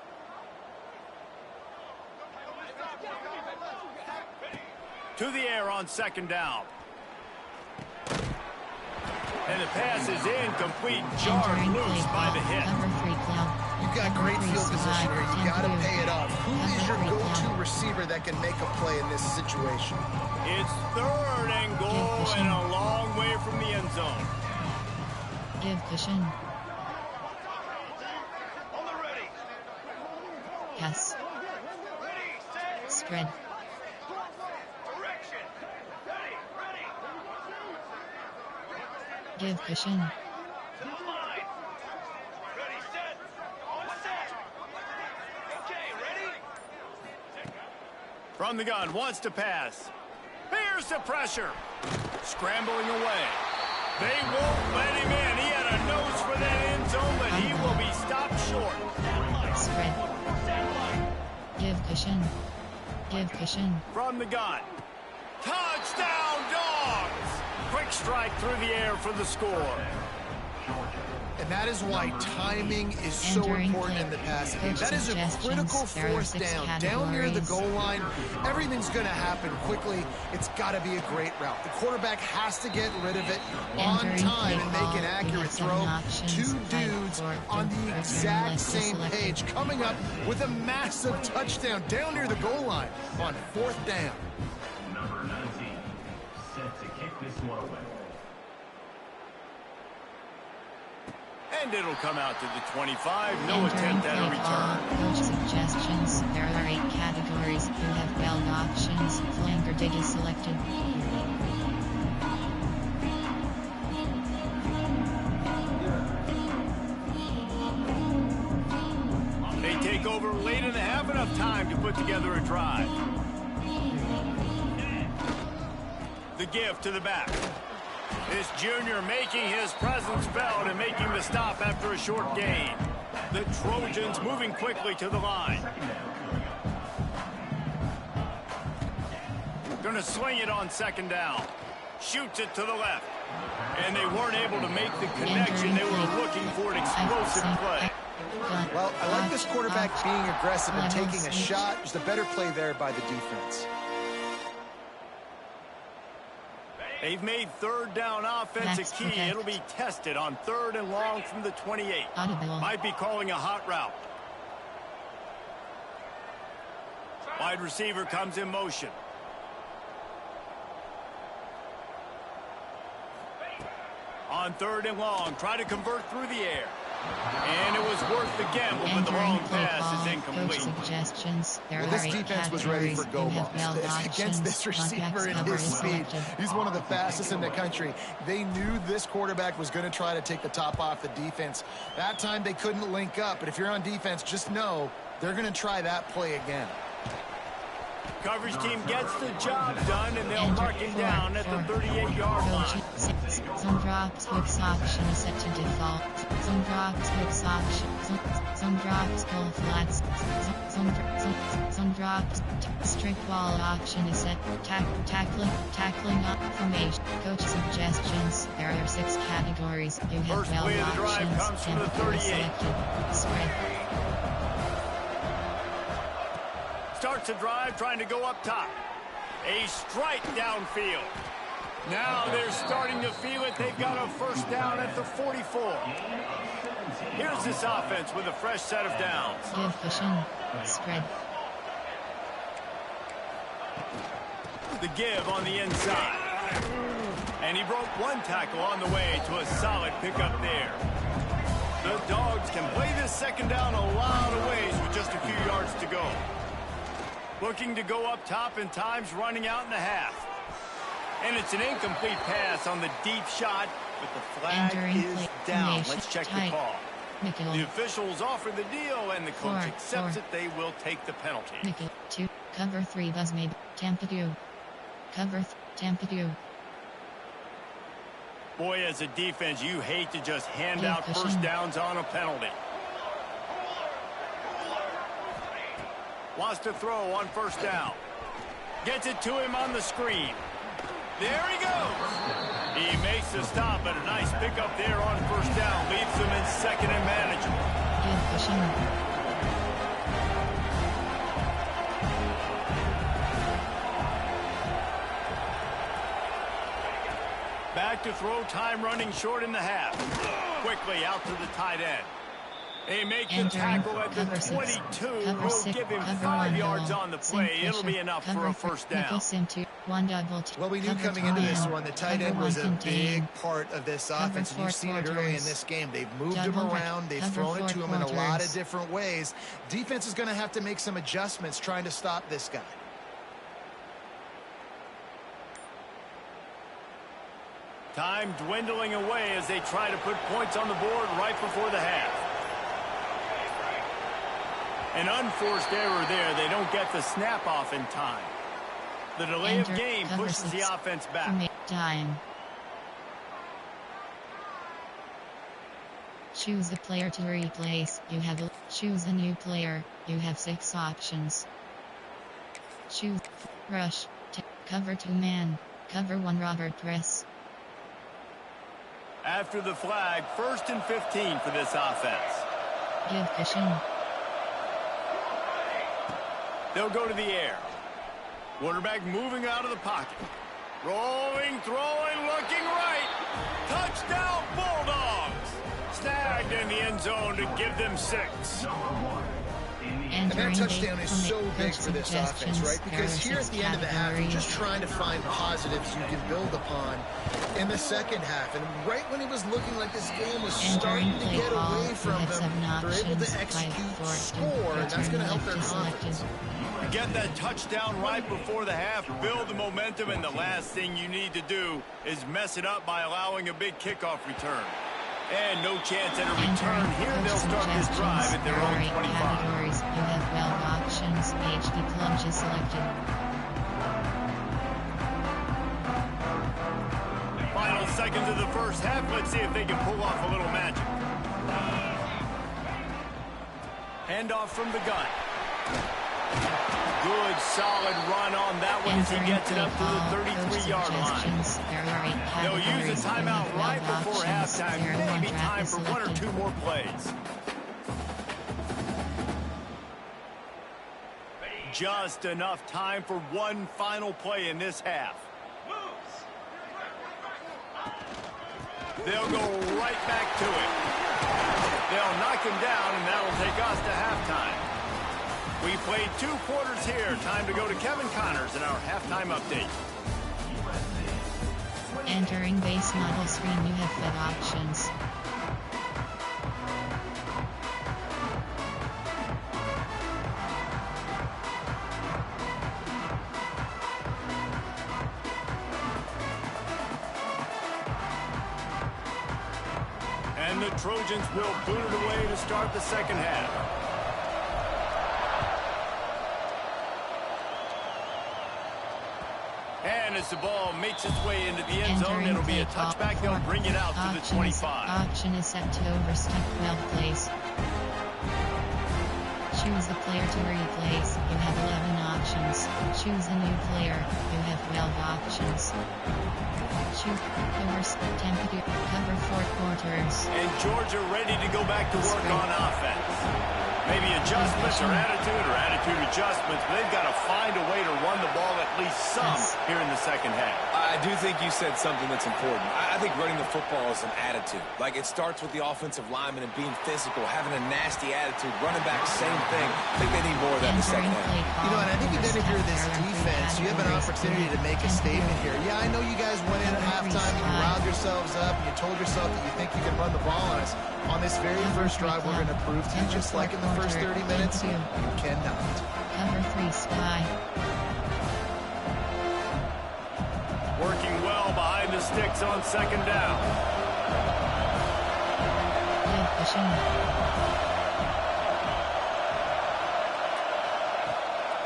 To the air on 2nd down. And the pass is incomplete, jarred loose by the hit. Cover 3 cloud. You got great field position here. You got to pay it off. Who is your go-to receiver that can make a play in this situation? It's 3rd and goal and a long way from the end zone. Give cushion. Pass. Spread. Give cushion. From the gun, wants to pass. Here's the pressure. Scrambling away. They won't let him in. He had a nose for that end zone, but he will be stopped short. Spread. Give cushion. Give cushion. From the gun. Touchdown, Dogs! Quick strike through the air for the score. And that is why timing is so important in the passing game. That is a critical 4th down. Down near the goal line, everything's going to happen quickly. It's got to be a great route. The quarterback has to get rid of it on time and make an accurate throw. 2 dudes on the exact same page, coming up with a massive touchdown down near the goal line on 4th down. Number 19, set to kick this one away. And it'll come out to the 25. No attempt at a return. Coach suggestions. There are 8 categories. You have belt options. Flanker dig is selected. They take over late in the half, enough time to put together a drive. The give to the back. This junior making his presence felt and making the stop after a short gain. The Trojans moving quickly to the line. Gonna swing it on 2nd down. Shoots it to the left. And they weren't able to make the connection. They were looking for an explosive play. Well, I like this quarterback being aggressive and taking a shot. There's a better play there by the defense. They've made 3rd down offense a key. It'll be tested on 3rd and long from the 28. Might be calling a hot route. Wide receiver comes in motion. On 3rd and long, try to convert through the air. And it was worth the gamble, but the long pass is incomplete. Suggestions. Well, this defense was ready for go balls. Against this receiver and his speed, he's one of the fastest in the country. They knew this quarterback was going to try to take the top off the defense. That time they couldn't link up, but if you're on defense, just know they're going to try that play again. Coverage team gets the job done, and they'll mark it down at the 38-yard line. Some drops, hooks option is set to default. Some drops, hooks option. Some drops, pull flats. Some drops, strict ball option is set. Tackling up formation. Coach suggestions. There are 6 categories. You have First play of the drive comes from the 38. Spread. Starts a drive trying to go up top. A strike downfield. Now they're starting to feel it. They've got a 1st down at the 44. Here's this offense with a fresh set of downs. Give cushion. Spread. The give on the inside. And he broke 1 tackle on the way to a solid pickup there. The Dogs can play this 2nd down a lot of ways with just a few yards to go. Looking to go up top, and time's running out in the half. And it's an incomplete pass on the deep shot, but the flag is down. Let's check the call. The officials offer the deal, and the coach accepts it. They will take the penalty. 2. Cover 3 buzz made. Tampa 2. Cover Tampa 2. Boy, as a defense, you hate to just hand out 1st downs on a penalty. Wants to throw on 1st down. Gets it to him on the screen. There he goes. He makes the stop, but a nice pickup there on 1st down. Leaves them in 2nd and manageable. Back to throw, time running short in the half. Quickly out to the tight end. They make the tackle at the 22. We'll give him 5 yards on the play. It'll be enough for a first down. Well, we knew coming into this one, the tight end was a big part of this offense, and you've seen it early in this game. They've moved him around. They've thrown it to him in a lot of different ways. Defense is going to have to make some adjustments trying to stop this guy. Time dwindling away as they try to put points on the board right before the half. An unforced error there. They don't get the snap off in time. The delay of game pushes the offense back. Choose a player to replace. Choose a new player. You have 6 options. Choose rush, cover 2 man, cover 1 Robert press. After the flag, 1st and 15 for this offense. Give cushion. They'll go to the air. Quarterback moving out of the pocket. Rolling, throwing, looking right. Touchdown, Bulldogs. Snagged in the end zone to give them 6. And that touchdown is so big for this offense, right? Because here at the end of the half, you're just trying to find positives you can build upon in the second half. And right when it was looking like this game was starting to get away from them, they're able to execute, score, and that's going to help their confidence. Get that touchdown right before the half, build the momentum, and the last thing you need to do is mess it up by allowing a big kickoff return. And no chance at a return. Here they'll start this drive at their own 25. Categories. You have 12 options. HD plunge is selected. Final seconds of the first half. Let's see if they can pull off a little magic. Handoff from the gun. Good, solid run on that one as he gets it up to the 33-yard line. They'll use a timeout right before halftime. Maybe time for 1 or 2 more plays. Just enough time for one final play in this half. They'll go right back to it. They'll knock him down, and that'll take us to halftime. We played 2 quarters here. Time to go to Kevin Connors in our halftime update. Entering base model screen, you have 5 options. And the Trojans will boot it away to start the second half. And as the ball makes its way into the end zone, it'll be a touchback. They'll bring it out to the 25. Option is set to overstep 12 plays. Choose the player to replace. You have 11 options. Choose a new player. You have 12 options. Choose overstep temperature. Cover 4 quarters. And Georgia ready to go back to work on offense. Maybe adjustments or attitude adjustments, but they've got to find a way to run the ball at least some here in the second half. I do think you said something that's important. I think running the football is an attitude. Like, it starts with the offensive lineman and being physical, having a nasty attitude. Running back, same thing. I think they need more of that in the second half. You know, and I think even if you're this defense, you have an opportunity to make a statement here. Yeah, I know you guys went in at halftime, you riled yourselves up, and you told yourself that you think you can run the ball on us. On this very first drive, we're going to prove to you, just like in the first 30 minutes, you cannot. Cover 3 Sky. Working well behind the sticks on second down.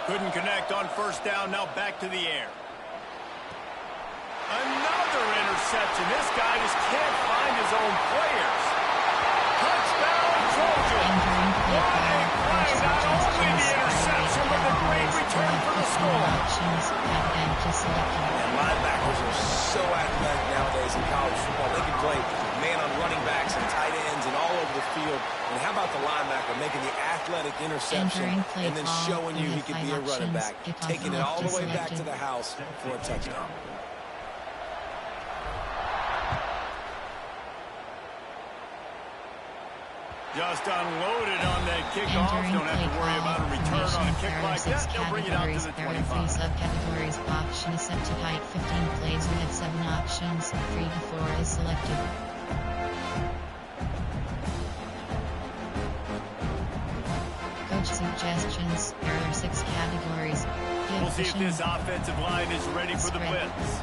Couldn't connect on first down. Now back to the air. Another interception. This guy just can't find his own players. Touchdown, Trojans. Not only the interception, but the great return for the score. And linebackers are so athletic nowadays in college football. They can play man on running backs and tight ends and all over the field. And how about the linebacker making the athletic interception and then showing you he can be a running back, taking it all the way back to the house for a touchdown. Just unloaded on that kickoff. Don't have to worry about a return on a kick like that. They'll bring it out to the 25. There are 3 subcategories. Option is set to height 15 plays. You have 7 options. 3 to 4 is selected. Coach suggestions. There are 6 categories. We'll see if this offensive line is ready for the blitz.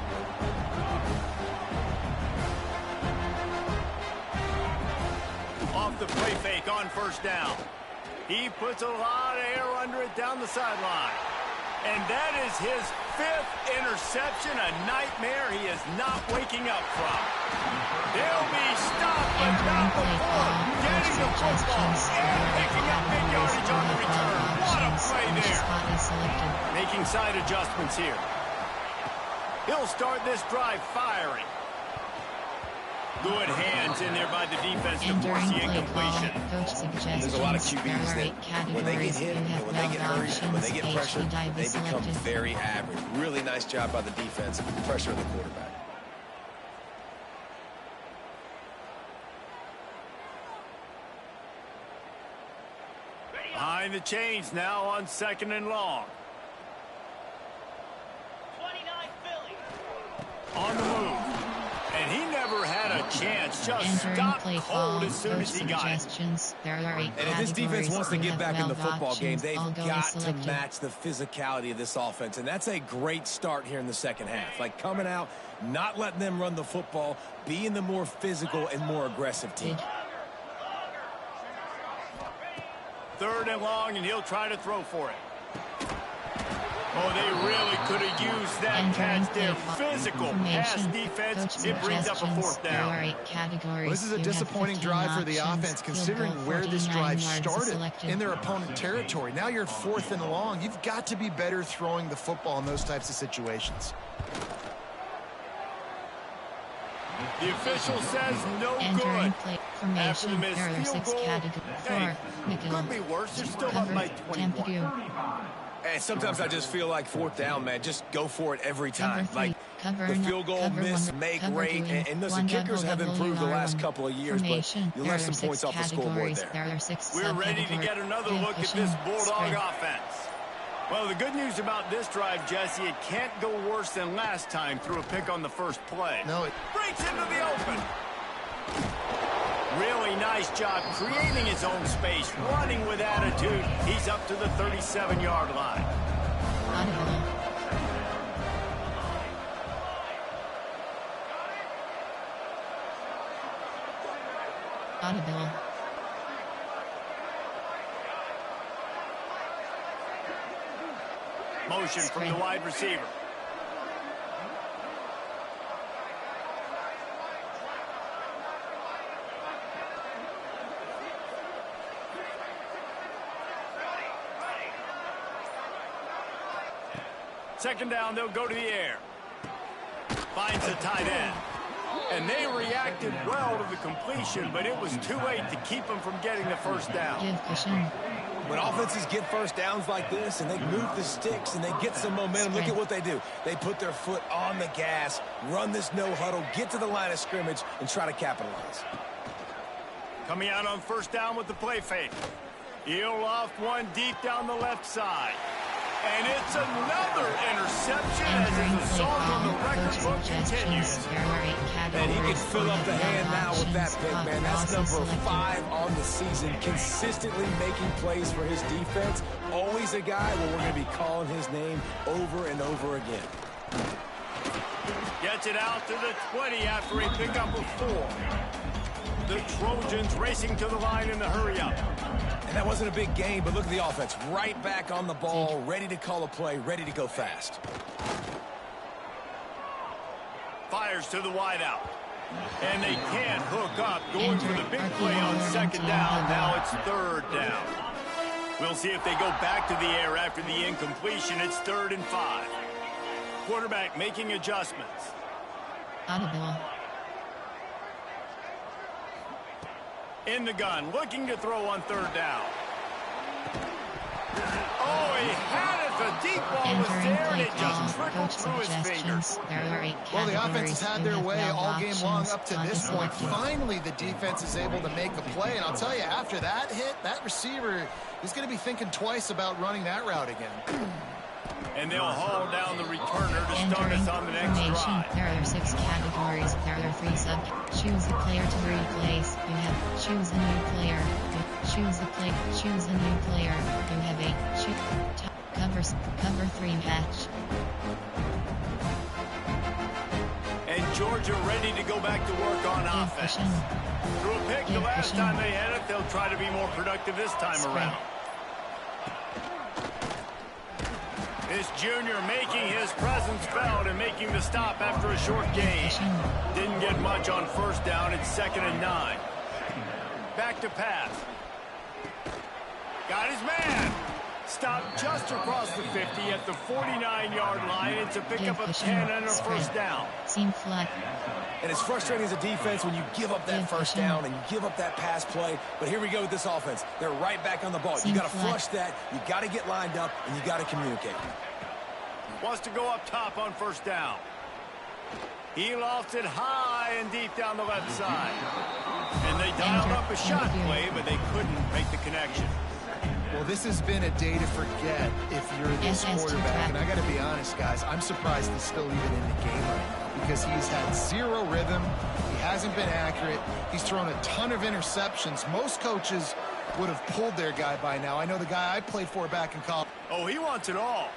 Off the play fake on first down. He puts a lot of air under it down the sideline. And that is his 5th interception, a nightmare he is not waking up from. They'll be stopped, but not before getting the football and picking up big yardage on the return. What a play there. Making side adjustments here. He'll start this drive firing. Good hands in there by the defense to force the incompletion. There's a lot of QBs that when they get hit, and when they get hurried, and when they get pressured, they become very average. Really nice job by the defense, pressuring the quarterback. Behind the chains now on 2nd and long. 29 Philly. On the move. And he never had a chance. Just stopped cold as soon as he got it. There are 8 and if this defense wants to get back in the football game, they've got to match the physicality of this offense. And that's a great start here in the second half. Like coming out, not letting them run the football, being the more physical and more aggressive team. 3rd and long, and he'll try to throw for it. Oh, they really could have used that catch there. Physical pass defense. It brings up a 4th down. Well, this is a disappointing drive for the offense, considering where this drive started in their opponent territory. Now you're 4th and long. You've got to be better throwing the football in those types of situations. The official says no good. After the missed field goal, hey, could be worse. They're still up by 21. And sometimes I just feel like 4th down, man. Just go for it every time. Like the field goal miss, make rate. And listen, kickers have improved the last couple of years, but you left some points off the scoreboard there. We're ready to get another look at this Bulldog offense. Well, the good news about this drive, Jesse, it can't go worse than last time through a pick on the first play. No, it breaks into the open. Really nice job creating his own space, running with attitude. He's up to the 37-yard line. Audible. Motion from the wide receiver. Second down, they'll go to the air. Finds the tight end. And they reacted well to the completion, but it was too late to keep them from getting the first down. When offenses get first downs like this and they move the sticks and they get some momentum, look at what they do. They put their foot on the gas, run this no huddle, get to the line of scrimmage, and try to capitalize. Coming out on first down with the play fake. He'll off one deep down the left side. And it's another interception as his assault on the record book continues. And he can fill up the hand now with that pick, man. That's number 5 on the season, consistently making plays for his defense. Always a guy where we're going to be calling his name over and over again. Gets it out to the 20 after a pickup of 4. The Trojans racing to the line in the hurry-up. And that wasn't a big game, but look at the offense. Right back on the ball, ready to call a play, ready to go fast. Fires to the wideout. And they can't hook up. Going for the big play on second down. Now it's third down. We'll see if they go back to the air after the incompletion. It's 3rd and 5. Quarterback making adjustments. Audible. In the gun, looking to throw on third down. Oh, he had it, the deep ball was Entering there, and play it just call, trickled coach through his fingers. suggestions. There are 8 Well, the offense categories. has had You their have way 12 all game long options. up to Not this point. selected. Finally, the defense is able to make a play, and I'll tell you, after that hit, that receiver is going to be thinking twice about running that route again. And they'll haul down the returner to start Entering us on the next formation. drive. There are 6 categories. There are 3 sub. Choose a player to replace. You have choose a new player. Choose a play. Choose a new player. You have a cover 3 match. And Georgia ready to go back to work on offense. Cushion. Through a pick the Give last cushion. time they had it, they'll try to be more productive this time Spread. around. This junior making his presence felt and making the stop after a short gain. Cushion. Didn't get much on first down. It's 2nd and 9. Back to pass. Got his man. Stopped just across the 50 at the 49-yard line. It's a pickup of cushion. 10 and a Spread. first down. Seam flat. And it's frustrating as a defense when you give up that Give first cushion. down and you give up that pass play. But here we go with this offense. They're right back on the ball. You Seam got to flat. flush that. You got to get lined up, and you got to communicate. Wants to go up top on first down. He lofts it high and deep down the left side. And they dialed up a shot play, but they couldn't make the connection. Well, this has been a day to forget if you're this SS2 quarterback. trap. And I got to be honest, guys, I'm surprised he's still even in the game right now because he's had 0 rhythm. He hasn't been accurate. He's thrown a ton of interceptions. Most coaches would have pulled their guy by now. I know the guy I played for back in college. Oh, he wants it all.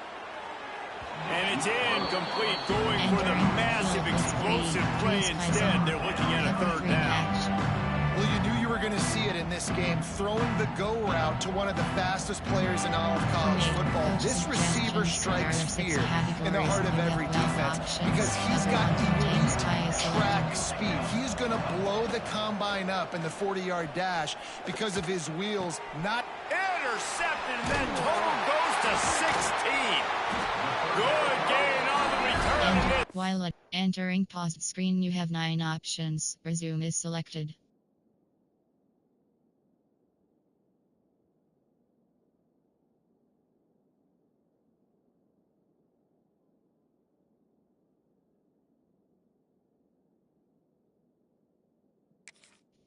And it's incomplete, going for the massive explosive play instead. They're looking at a Cover 3rd 3 down. match. Well, you knew you were going to see it in this game, throwing the go route to one of the fastest players in all of college football. This receiver strikes fear in the heart of every defense because he's got elite track speed. He's going to blow the combine up in the 40-yard dash because of his wheels. Not Intercepted, and then total goes to 16. Good gain on the return. While entering paused screen, you have 9 options. Resume is selected.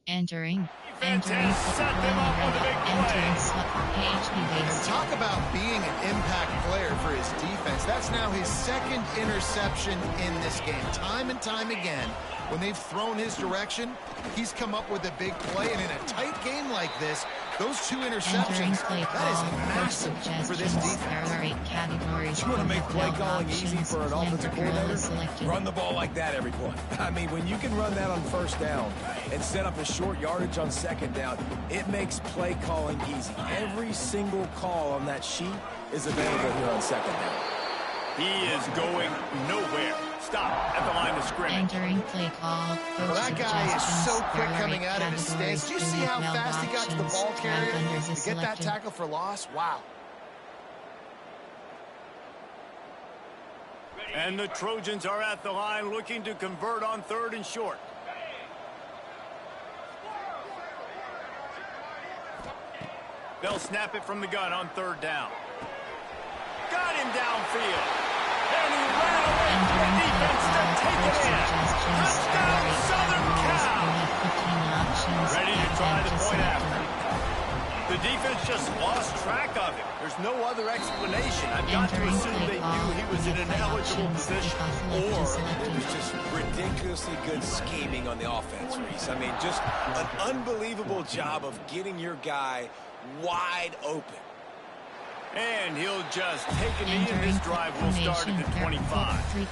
Entering. Entering. set them up with a big play. Entering slot. PHP And base. talk about being an impact player for his defense. That's now his 2nd interception in this game. Time and time again, when they've thrown his direction, he's come up with a big play. And in a tight game like this, those 2 Entering interceptions, play that call. is Coach massive for this suggestions. defense. There are 8 categories. You want to You make have play 12 calling easy options. for an Flanker offensive drill coordinator? is selected. Run the ball like that every play. I mean, when you can run that on first down and set up a short yardage on 2nd down, it makes play calling easy. Every single call on that sheet is available here on 2nd down. He is going nowhere. Stop at the line of scrimmage. Entering play call. Well, that guy is so quick There are coming 8 out of his categories. stance. Do you You see have how 12 fast he got to the options. ball 12 carrier vendors is to get that selected. tackle for loss? Wow. And the Trojans are at the line looking to convert on 3rd and short. They'll snap it from the gun on 3rd down. Got him downfield. And he ran away from the Entering play defense to call. take Coach it in. suggestions. There Touchdown, are 8 Southern categories. Cal. You have 15 options. Ready to try the Advantage point selected. after. The defense just lost track of him. There's no other explanation. I've got to Entering assume play they call. knew he was You in have an 5 eligible options. position. Kickoff left Or is it selected. was just ridiculously good scheming on the offense, Reese. I mean, just an unbelievable job of getting your guy wide open. And he'll just take a knee, and Entering this drive will start at the 25.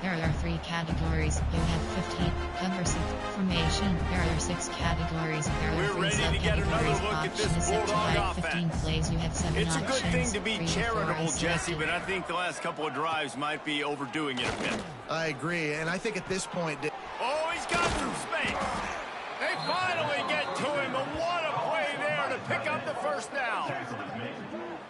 There are 3 categories. You have 15. Cover 6. Formation. There are 6 categories. There are We're 3 ready to get another subcategories. look at this Options set to Bulldog hide offense. 15 plays. You have 7 It's a options. good thing to be 3 to 4 charitable, is Jesse, selected. but I think the last couple of drives might be overdoing it a bit. I agree, and I think at this point, Oh, he's got some space. They finally get to him, and what a play there to pick up the first down.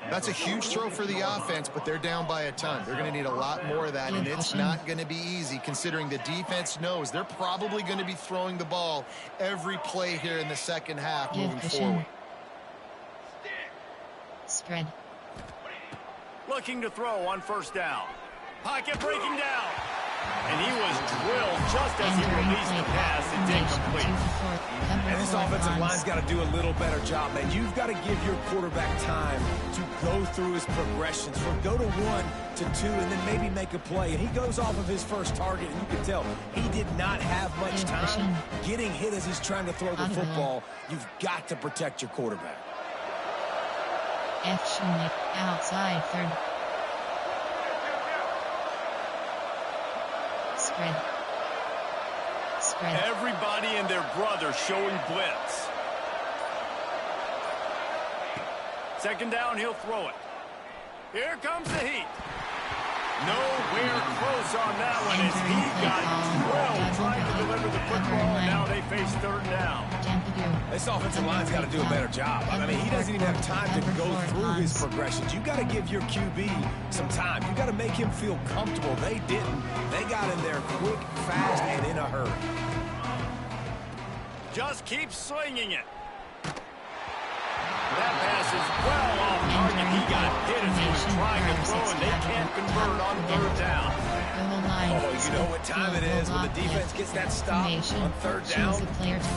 that's a huge throw for the offense, but they're down by a ton. They're going to need a lot more of that, and it's not going to be easy considering the defense knows they're probably going to be throwing the ball every play here in the 2nd half moving forward. Spread. Looking to throw on first down. Pocket breaking down. And he was drilled just as he released the pass. It's incomplete. And this offensive line's got to do a little better job, man. You've got to give your quarterback time to go through his progressions. From go to 1 to 2 and then maybe make a play. And he goes off of his first target, and you can tell he did not have much time getting hit as he's trying to throw the football. You've got to protect your quarterback. Outside third. Spread. Everybody and their brother showing blitz. Second down, he'll throw it. Here comes the heat. Nowhere close on that one as he got drilled trying to deliver the football, and now they face third down. This offensive line's got to do a better job. I mean, he doesn't even have time to go through his progressions. You got to give your QB some time. You got to make him feel comfortable. They didn't. They got in there quick, fast, and in a hurry. Just keep swinging it. That pass is well off target. He got hit as he was trying to throw, and they can't convert on third down. Oh, you know what time it is when the defense gets that stop on third down.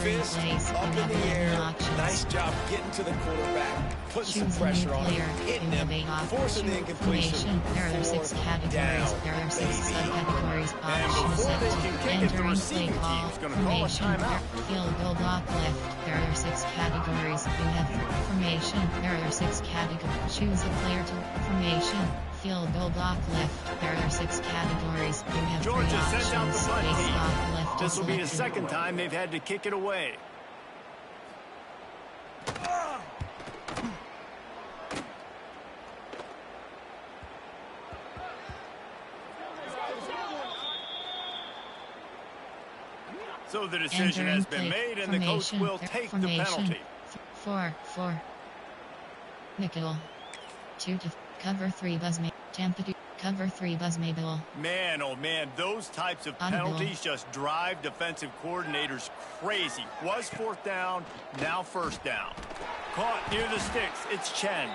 Fist up in the air. Nice job getting to the quarterback, putting some pressure on him, hitting him, forcing the incompletion. There are 6 categories. There are 6 subcategories. And before they can kick it, the receiving team's going to call a timeout. Field goal, block, lift. There are 6 categories. You have formation. There are 6 categories. Choose a player to formation. Field goal, block, lift. There are 6 categories. You have Georgia 3 sends out the options. punt Base, team. block, lift, This will be the selected. second time they've had to kick it away. So the decision has been made, and the coach will take the penalty. 4. Nickel. 2 to cover 3 Buzzme. Tampa to cover 3 Buzzmable. Man, oh man, those types of penalties just drive defensive coordinators crazy. Was fourth down, now first down. Caught near the sticks, it's Chen.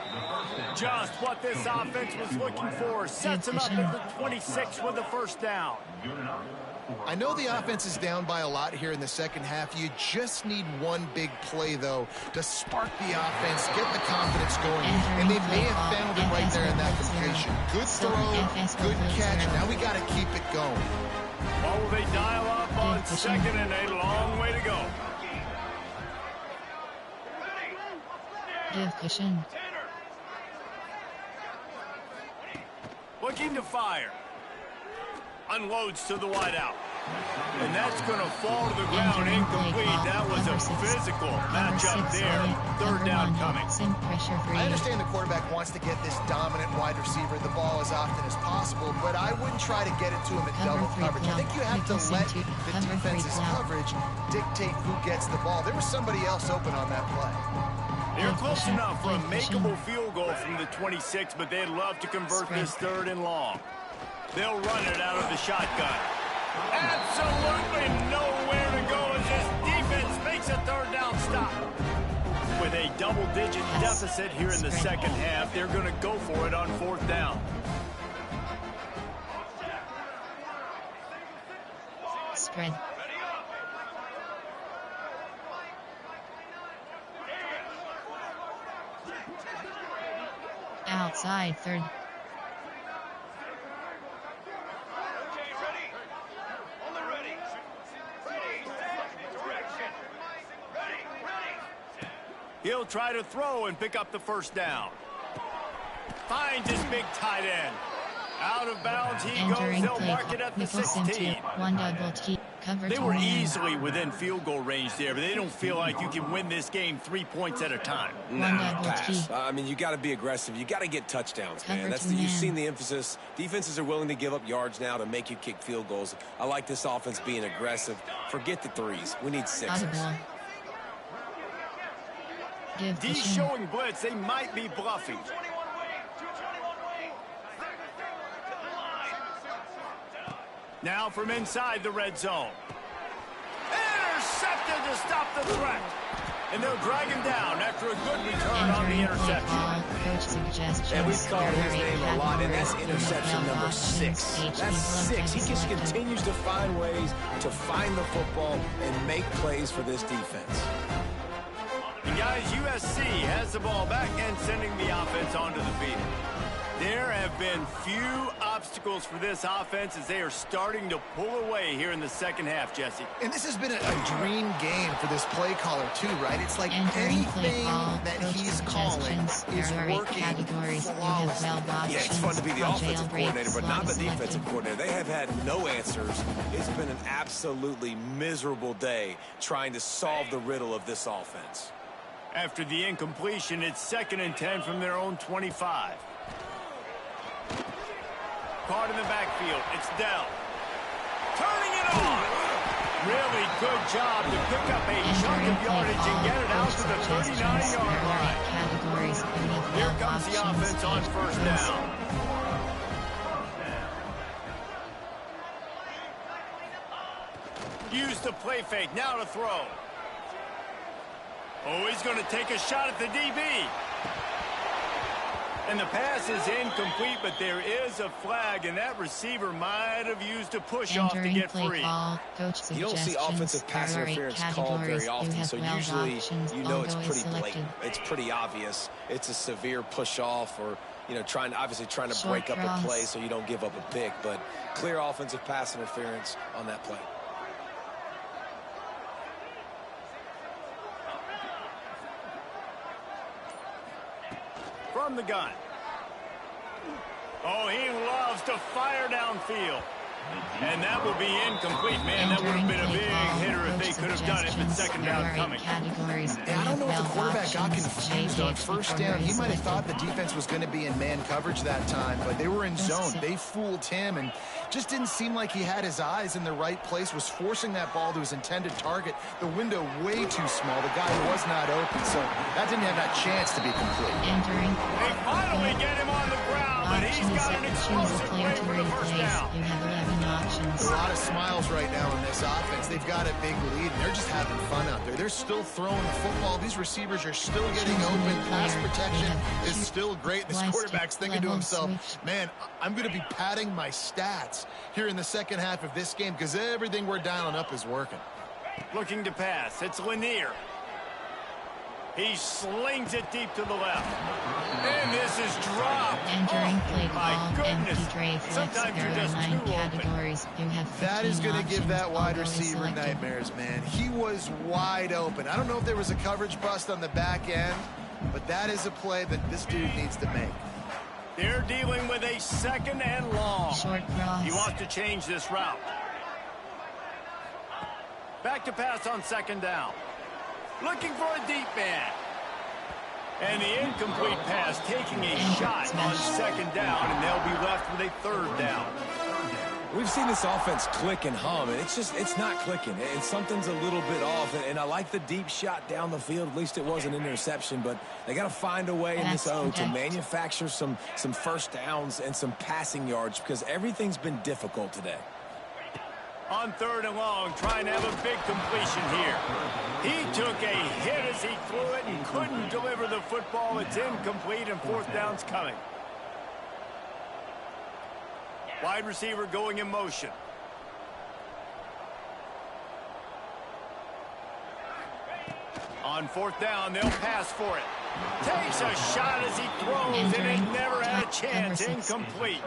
Just what this offense was looking for. Sets him up at the 26 with the first down. I know the offense is down by a lot here in the second half. You just need one big play, though, to spark the offense, get the confidence going. And they may have found him right there in that completion. Good throw, good catch. Now we got to keep it going. Or will they dial up on second and a long way to go? Give cushion. Looking to fire. Unloads to the wideout. And that's going to fall to the ground incomplete. That was a physical matchup there. Third down coming. I understand the quarterback wants to get this dominant wide receiver the ball as often as possible, but I wouldn't try to get it to him in double coverage. I think you have to let the defense's coverage dictate who gets the ball. There was somebody else open on that play. They're close enough for a makeable field goal from the 26, but they'd love to convert this third and long. They'll run it out of the shotgun. Absolutely nowhere to go as this defense makes a third down stop. With a double-digit deficit here in the second half, they're going to go for it on fourth down. Spread. Outside third. He'll try to throw and pick up the first down. Finds his big tight end. Out of bounds he goes. They'll mark it at the 16. One double T. They were easily within field goal range there, but they don't feel like you can win this game 3 points at a time. Nah, pass. I mean, you got to be aggressive. You got to get touchdowns, man. You've seen the emphasis. Defenses are willing to give up yards now to make you kick field goals. I like this offense being aggressive. Forget the threes. We need sixes. D showing blitz. They might be bluffing. Now from inside the red zone. Intercepted to stop the threat. And they'll drag him down after a good return on the interception. Coach suggestions. And we've called his name a lot, and that's interception number 6. That's 6. He just continues to find ways to find the football and make plays for this defense. And guys, USC has the ball back and sending the offense onto the field. There have been few obstacles for this offense as they are starting to pull away here in the second half, Jesse. And this has been a dream game for this play caller, too, right? It's like anything that he's calling is working flawlessly. Yeah, it's fun to be the offensive coordinator, but not the defensive coordinator. They have had no answers. It's been an absolutely miserable day trying to solve the riddle of this offense. After the incompletion, it's 2nd and 10 from their own 25. Caught in the backfield. It's Dell. Turning it on. Really good job to pick up a chunk of yardage and get it out to the 39-yard line. Here comes the offense on first down. Use the play fake. Now to throw. Oh, he's going to take a shot at the DB. And the pass is incomplete, but there is a flag, and that receiver might have used a push-off to get free. You don't see offensive pass interference called very often, so usually you know it's pretty blatant. It's pretty obvious. It's a severe push-off or, you know, obviously trying to break up a play so you don't give up a pick, but clear offensive pass interference on that play. From the gun. Oh, he loves to fire downfield. And that will be incomplete. Man, that would have been a big hitter if they could have done it, but 2nd down coming. Yeah, I don't know if the quarterback got confused on first down. He might have thought the defense was going to be in man coverage that time, but they were in zone. They fooled him and just didn't seem like he had his eyes in the right place, was forcing that ball to his intended target. The window way too small. The guy was not open, so that didn't have that chance to be complete. They finally get him on the ground, but he's got an explosive play for the first down. You have 11 options. A lot of smiles right now in this offense. They've got a big lead, and they're just having fun out there. They're still throwing the football. These receivers are still getting open. Pass protection is still great. This quarterback's thinking to himself, man, I'm going to be padding my stats here in the second half of this game because everything we're dialing up is working. Looking to pass. It's Lanier. He slings it deep to the left. And this is dropped. Entering play my call, goodness. empty tray flips. Sometimes There you're are just 9 too open. categories. You have 15 That is going to give that wide options. receiver Selected. nightmares, man. He was wide open. I don't know if there was a coverage bust on the back end, but that is a play that this dude needs to make. They're dealing with a 2nd and long. Short cross. He wants to change this route. Back to pass on 2nd down. Looking for a deep man. And the incomplete pass taking a shot on 2nd down, and they'll be left with a 3rd down. We've seen this offense click and hum, and it's not clicking. And something's a little bit off, and I like the deep shot down the field. At least it wasn't an interception, but they got to find a way in this O to manufacture some first downs and some passing yards because everything's been difficult today. On 3rd and long, trying to have a big completion here. He took a hit as he threw it and couldn't deliver the football. It's incomplete, and 4th down's coming. Wide receiver going in motion. On 4th down, they'll pass for it. Takes a shot as he throws, and it never had a chance. Incomplete.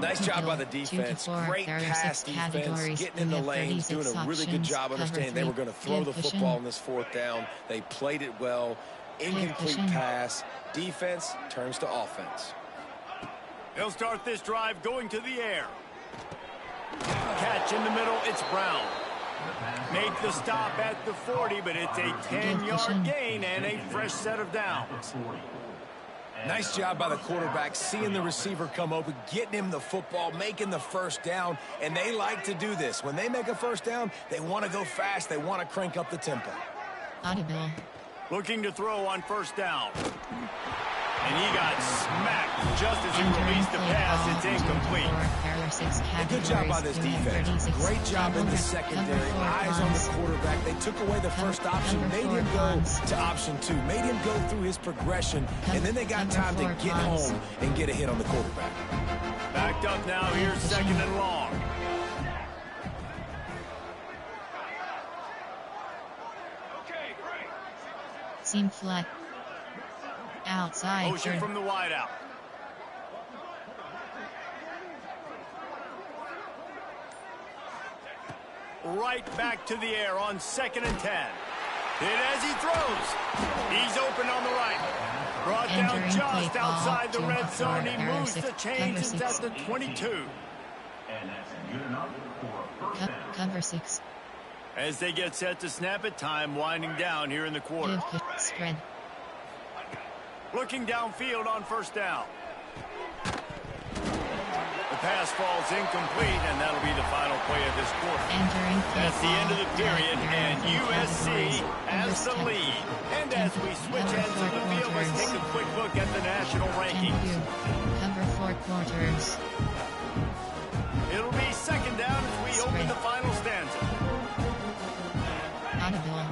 Nice job by the defense. Great pass defense. Getting in the lanes, doing a really good job understanding they were going to throw the football in this 4th down. They played it well. Incomplete pass. Defense turns to offense. They'll start this drive going to the air. Catch in the middle. It's Brown. Make the stop at the 40, but it's a 10-yard gain and a fresh set of downs. Nice job by the quarterback, seeing the receiver come open, getting him the football, making the first down, and they like to do this. When they make a first down, they want to go fast. They want to crank up the tempo. Audible. Looking to throw on 1st down. And he got smacked just as he released the pass. It's incomplete. Good job by this defense. Great job in the secondary. Eyes on the quarterback. They took away the first option, made him go to option 2, made him go through his progression, and then they got time to get home and get a hit on the quarterback. Backed up now. Here's 2nd and long. Seam flat. Outside. Motion from the wideout. Right back to the air on 2nd and 10. Hit as he throws. He's open on the right. Brought down just outside the red zone. He moves the chains. It's at the 22. And that's good enough for a first down. Cover 6. As they get set to snap it, time winding down here in the quarter. Spread. Looking downfield on 1st down. The pass falls incomplete, and that'll be the final play of this quarter. That's the end of the period, and USC has the lead. And as we switch ends of the field, let's take a quick look at the national rankings. Cover 4 quarters. It'll be 2nd down as we open the final stanza. Audible.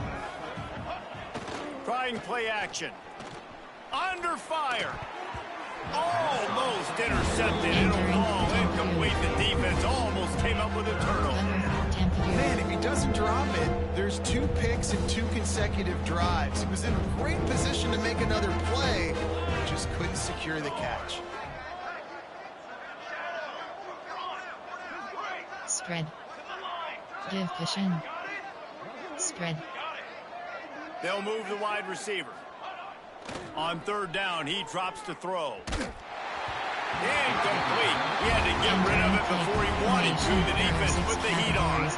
Trying play action. Under fire. Almost intercepted. It'll fall incomplete. The defense almost came up with a turnover. Man, if he doesn't drop it, there's 2 picks and 2 consecutive drives. He was in a great position to make another play, just couldn't secure the catch. Spread. Give cushion. Spread. They'll move the wide receiver. On 3rd down, he drops to throw. Incomplete. He had to get rid of it before he wanted to. The defense put the heat on.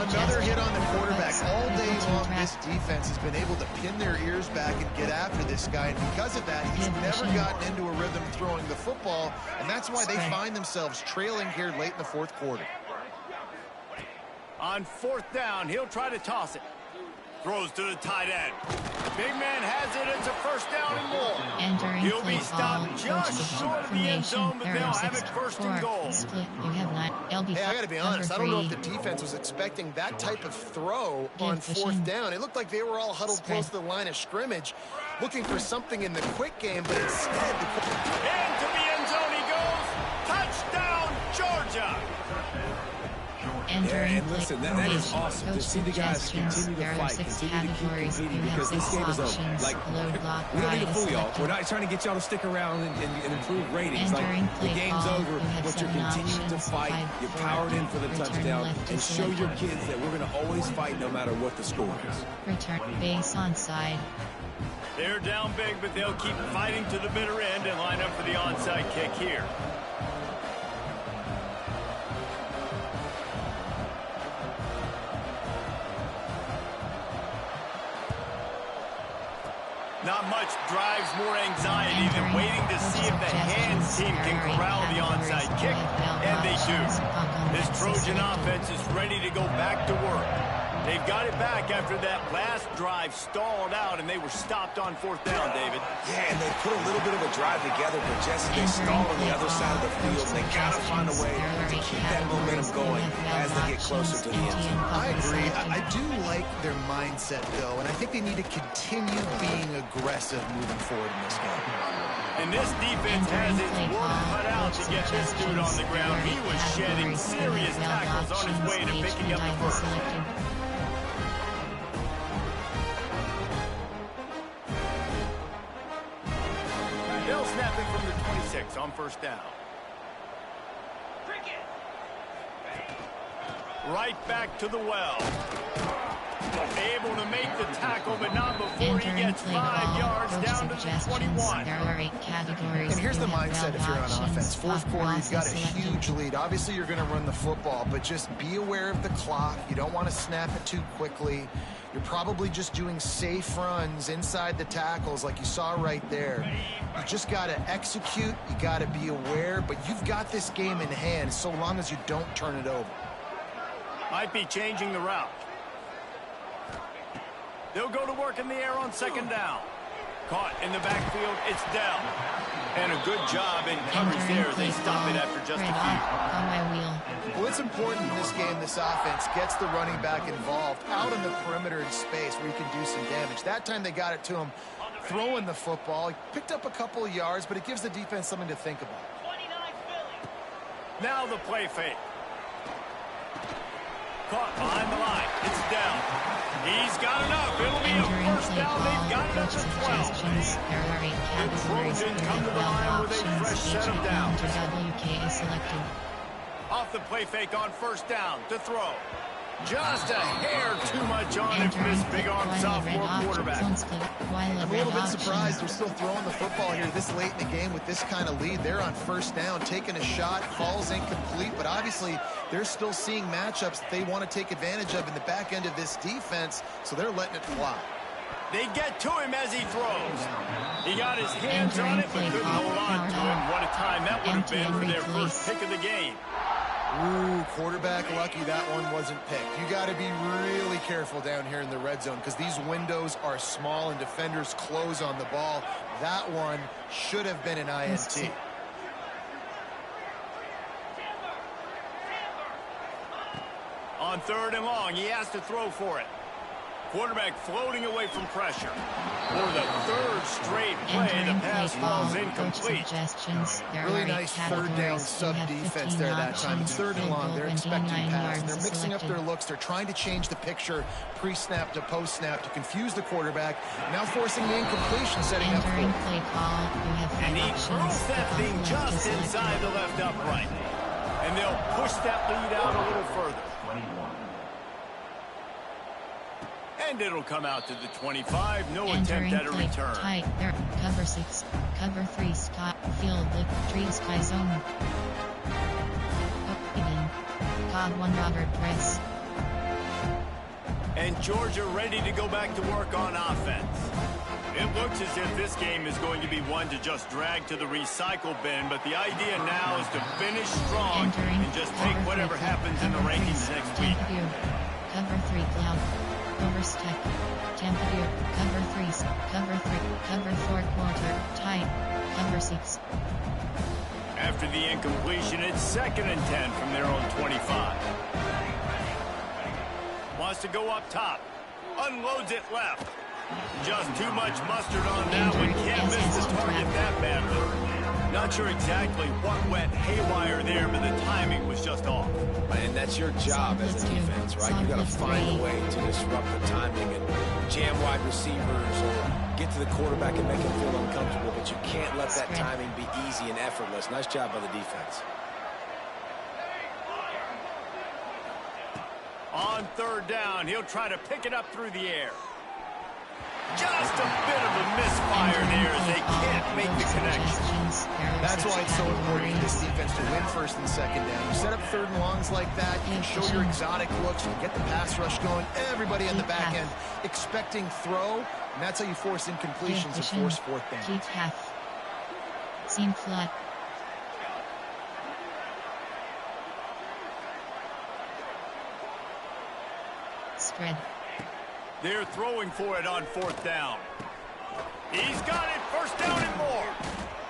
Another hit on the quarterback. All day long, this defense has been able to pin their ears back and get after this guy. And because of that, he's never gotten into a rhythm throwing the football. And that's why they find themselves trailing here late in the 4th quarter. On 4th down, he'll try to toss it. Throws to the tight end. Big man has it. It's a 1st down and more. He'll be stopped just short of the end zone, but they'll have it 1st and goal. Hey, I got to be honest. I don't know if the defense was expecting that type of throw on 4th down. It looked like they were all huddled close to the line of scrimmage, looking for something in the quick game, but instead... Into the end zone he goes. Touchdown, Georgia. Yeah, and listen, that is awesome to see the guys continue to fight, continue to keep competing, because this game is over. Like, we don't need to fool y'all. We're not trying to get y'all to stick around and improve ratings. Like, the game's over, but you're continuing to fight. You're powered in for the touchdown, and show your kids that we're going to always fight no matter what the score is. Return base onside. They're down big, but they'll keep fighting to the bitter end and line up for the onside kick here. Not much drives more anxiety than waiting to see if the hands team can corral the onside kick, and they do. This Trojan offense is ready to go back to work. They've got it back after that last drive stalled out, and they were stopped on 4th down, David. Yeah, and they put a little bit of a drive together, but Jesse, they stalled on the other side of the field. They got to find a way to keep that momentum going as they get closer to the end zone. I agree. I do like their mindset, though, and I think they need to continue being aggressive moving forward in this game. And this defense has its work cut out to get this dude on the ground. He was shedding serious tackles on his way to picking up the first. They'll snap it from the 26 on 1st down. Right back to the well. Able to make the tackle, but not before he gets 5 yards down to the 21. There are 8 categories. And here's the mindset if you're on offense. 4th quarter, you've got a huge lead. Obviously, you're going to run the football, but just be aware of the clock. You don't want to snap it too quickly. You're probably just doing safe runs inside the tackles like you saw right there. You just got to execute. You got to be aware, but you've got this game in hand so long as you don't turn it over. Might be changing the route. They'll go to work in the air on 2nd down. Caught in the backfield. It's down. And a good job in coverage there as they stop it after just a few. On my wheel. Well, it's important in this game, this offense gets the running back involved out on the perimeter in space where you can do some damage. That time they got it to him throwing the football. He picked up a couple of yards, but it gives the defense something to think about. 29 Philly. Now the play fake. Caught behind the line. It's down. He's got enough. It'll be a Entering first play down. call, They've got it up coach to 12. suggestions. There are 8 The categories. Trojans come to the line with a fresh set of downs. WK is selected. Off the play fake on first down to throw. Just a hair too much on him for this big arm sophomore quarterback. I'm a little bit surprised they're still throwing the football here this late in the game with this kind of lead. They're on first down, taking a shot, falls incomplete, but obviously they're still seeing matchups that they want to take advantage of in the back end of this defense, so they're letting it fly. They get to him as he throws. He got his hands on it, but couldn't hold on to it. What a time that would have been for their first pick of the game. Ooh, quarterback lucky that one wasn't picked. You got to be really careful down here in the red zone because these windows are small and defenders close on the ball. That one should have been an INT. On third and long, he has to throw for it. Quarterback floating away from pressure. For the third straight play, the pass falls incomplete. Really nice third down sub-defense there that time. It's third and long. They're expecting pass. They're mixing up their looks. They're trying to change the picture pre-snap to post-snap to confuse the quarterback. Now forcing the incompletion, setting up Entering play call, you have 5 And he options. throws that The thing left just is selected. inside the left upright. And they'll push that lead out a little further. 21. And it'll come out to the 25. No Entering attempt at a play return. tight there. Cover 6. Cover 3 Scott Field look Tree Sky Zone. Even. Cog 1 Robert Press. And Georgia ready to go back to work on offense. It looks as if this game is going to be one to just drag to the recycle bin, but the idea now is to finish strong Entering and just take cover whatever 3, happens in the cover rankings 3, next week. Tampa View. Cover 3 Cloud. Overstep. Tampa View. Cover 3. Cover 3. Cover 4 quarter. Tight. Cover 6. After the incompletion, it's 2nd and 10 from their own 25. Wants to go up top. Unloads it left. Just too much mustard on that one. Can't miss the target that badly. Not sure exactly what went haywire there, but the timing was just off. And that's your job as a defense, right? You got to find a way to disrupt the timing and jam wide receivers or get to the quarterback and make him feel uncomfortable, but you can't let that timing be easy and effortless. Nice job by the defense. On third down, he'll try to pick it up through the air. Just a bit of a misfire there as they can't make the connection. That's why it's so important for this defense to win first and second down. You set up third and longs like that, you can show your exotic looks, you can get the pass rush going, everybody on the back end expecting throw, and that's how you force incompletions and force fourth down. Heat half. Seam flat. Spread. They're throwing for it on fourth down. He's got it, first down and more.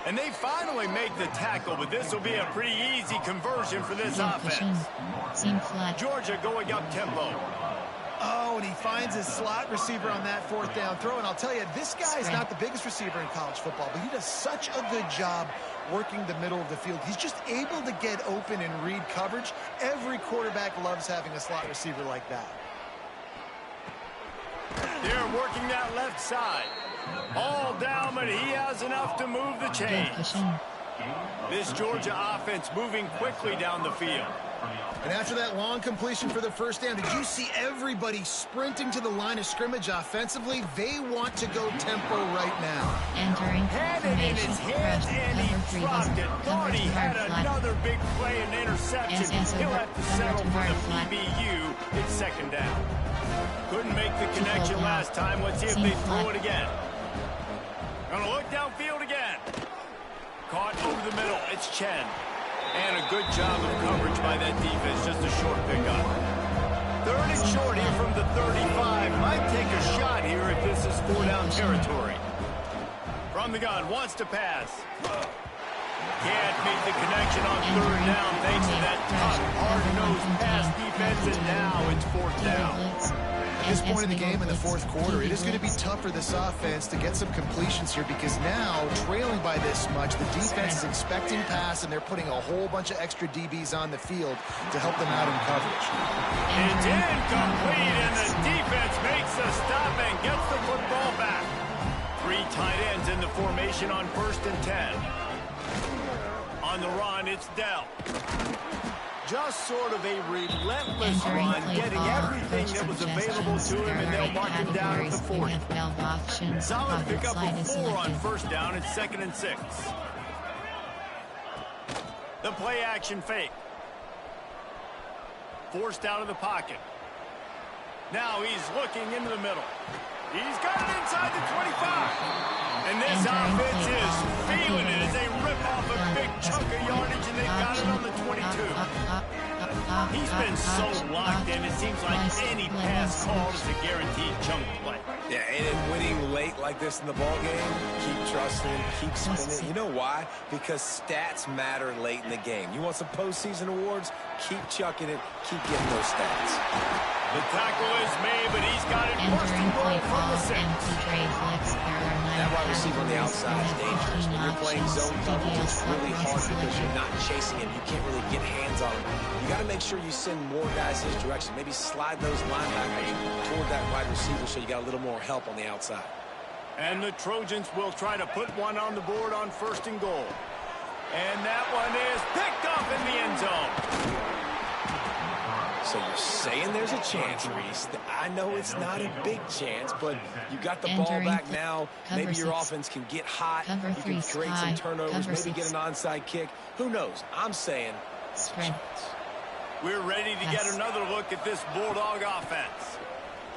And they finally make the tackle, but this will be a pretty easy conversion for this offense. Seam flat. Georgia going up tempo. Oh, and he finds his slot receiver on that fourth down throw. And I'll tell you, this guy is not the biggest receiver in college football, but he does such a good job working the middle of the field. He's just able to get open and read coverage. Every quarterback loves having a slot receiver like that. They're working that left side. All down, but he has enough to move the chains. This Georgia offense moving quickly down the field. And after that long completion for the first down, did you see everybody sprinting to the line of scrimmage offensively? They want to go tempo right now. Entering Had it in his hands and he dropped it. Thought he had another big play and interception. He'll have to settle for the PBU. It's second down. Couldn't make the connection last time. Let's see if they throw it again. Gonna look downfield again. Caught over the middle. It's Chen. And a good job of coverage by that defense. Just a short pickup. Third and short here from the 35. Might take a shot here if this is 4-down territory. from the gun, wants to pass. Can't make the connection on third down thanks to that tough, hard-nosed pass defense, and now it's fourth down. At this point in the game, in the fourth quarter, it is going to be tough for this offense to get some completions here because now, trailing by this much, the defense is expecting pass, and they're putting a whole bunch of extra DBs on the field to help them out in coverage. It's incomplete, and the defense makes a stop and gets the football back. 3 tight ends in the formation on 1st and 10. On the run, it's Dell. Just sort of a relentless run, getting everything that was available to him, and they'll mark him down at the 40. Solid pickup of 4 on 1st down and 2nd and 6. The play action fake. Forced out of the pocket. Now he's looking into the middle. He's got it inside the 25. And this offense is feeling it as they rip off a big chunk of yardage, and they've got it on the 22. He's been so locked in, it seems like any pass call is a guaranteed chunk play. Yeah, and in winning late like this in the ball game, keep trusting, keep spinning. You know why? Because stats matter late in the game. You want some postseason awards? Keep chucking it, keep getting those stats. The tackle is made, but he's got it first and goal from the 6. That wide receiver on the outside is dangerous. When you're playing zone coverage, it's really hard because you're not chasing him. You can't really get hands on him. You got to make sure you send more guys his direction. Maybe slide those linebackers toward that wide receiver so you got a little more help on the outside. And the Trojans will try to put one on the board on 1st and goal. And that one is picked up in the end zone. So you're saying there's a chance, Reese. I know it's not a big chance, but you got the ball back now. Maybe your offense can get hot. You can create some turnovers, maybe get an onside kick. Who knows? I'm saying we're ready to get another look at this Bulldog offense.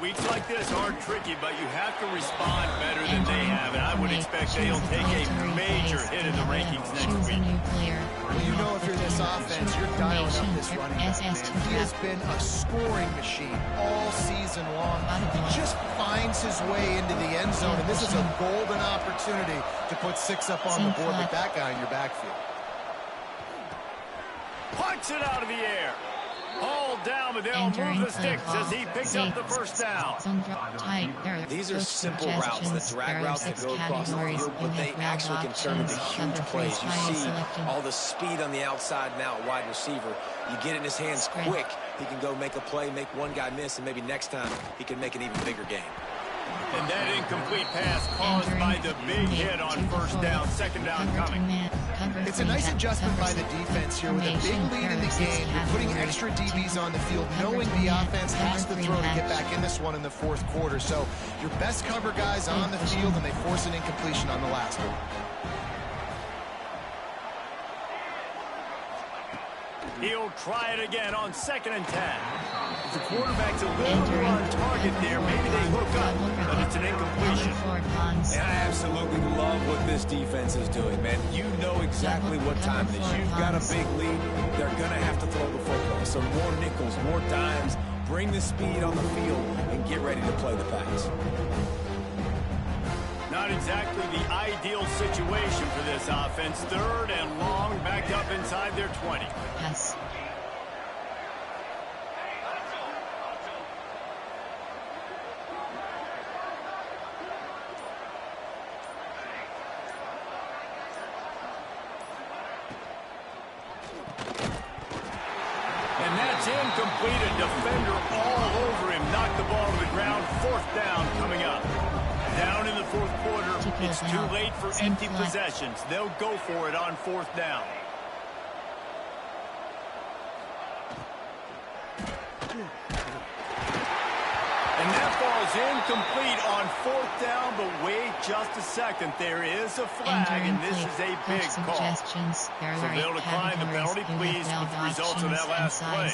Weeks like this are tricky, but you have to respond better than they have, and I would expect they'll take a major hit in the rankings next week. Well, you know if you're this offense, you're dialing up this running back, man. He has been a scoring machine all season long. He just finds his way into the end zone, and this is a golden opportunity to put 6 up on the board with that guy in your backfield. Punch it out of the air. All down, but they'll move the sticks as he picks up the 1st down. These are simple routes, the drag routes that go across the field, but they actually can turn into huge plays. You see all the speed on the outside now, wide receiver. You get it in his hands quick, he can go make a play, make one guy miss, and maybe next time he can make an even bigger game. And that incomplete pass caused by the big hit on 1st down, 2nd down coming. It's a nice adjustment by the defense here. With a big lead in the game, you're putting extra DBs on the field, knowing the offense has to throw to get back in this one in the 4th quarter. So your best cover guys on the field, and they force an incompletion on the last one. He'll try it again on 2nd and 10. The quarterback's a little more on target there. Maybe they hook up, but it's an incompletion. And I absolutely love what this defense is doing, man. You know exactly what time it is. You've got a big lead. They're going to have to throw the football. So more nickels, more dimes. Bring the speed on the field and get ready to play the pass. Not exactly the ideal situation for this offense. 3rd and long, backed up inside their 20. Yes. And that's incomplete. A defender all over him. Knocked the ball to the ground. 4th down coming up. Down in the 4th quarter. It's too late for empty possessions. They'll go for it on 4th down. And that ball's incomplete on 4th down, but wait just a second. There is a flag, and this is a big call. So they'll decline the penalty, pleased with the results of that last play.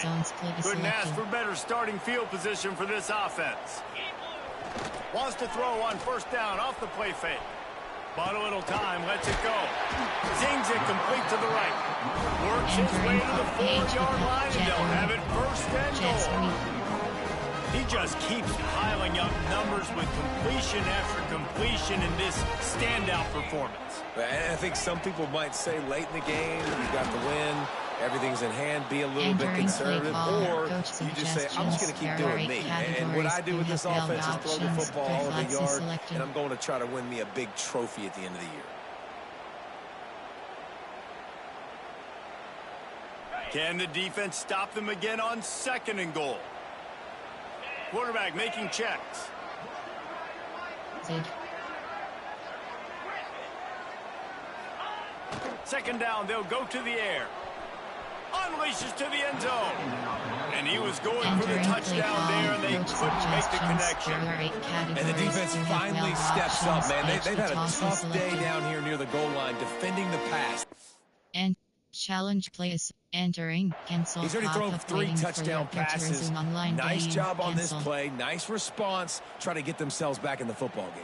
Couldn't ask for better starting field position for this offense. Wants to throw on 1st down off the play fake. Bought a little time, lets it go. Zings it complete to the right. Works his way to the 4-yard line, and they'll have it 1st and goal. He just keeps piling up numbers with completion after completion in this standout performance. And I think some people might say late in the game, you got the win, everything's in hand, be a little bit conservative, or you just say, I'm just going to keep doing me. And what I do with this offense is throw the football all over the yard, and I'm going to try to win me a big trophy at the end of the year. Can the defense stop them again on 2nd and goal? Quarterback making checks. Zid. 2nd down, they'll go to the air. Unleashes to the end zone. And he was going for the touchdown there, and they couldn't make the connection. And the defense finally steps up, man. They've had a tough day down here near the goal line defending the pass. And challenge plays. Entering, cancel. He's already thrown 3 touchdown passes. Nice job on this play. Nice response. Try to get themselves back in the football game.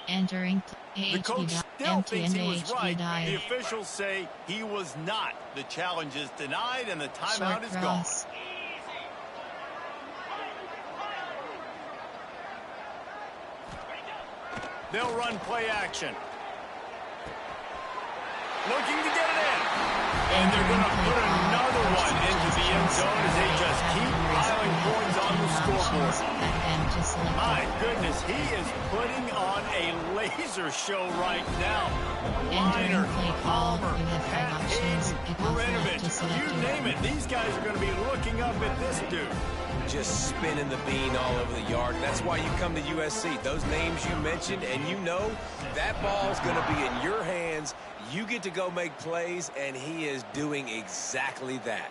Entering. The coach still thinks he was right. The officials say he was not. The challenge is denied and the timeout is gone. They'll run play action. Looking to get it in. And they're going to put another one into the end zone as they just keep piling points on the scoreboard. My goodness, he is putting on a laser show right now. Liner, Palmer, Pat Hayes, Marinovich, you name it. These guys are going to be looking up at this dude. Just spinning the bean all over the yard. That's why you come to USC. Those names you mentioned, and you know that ball's going to be in your hands. You get to go make plays, and he is doing exactly that.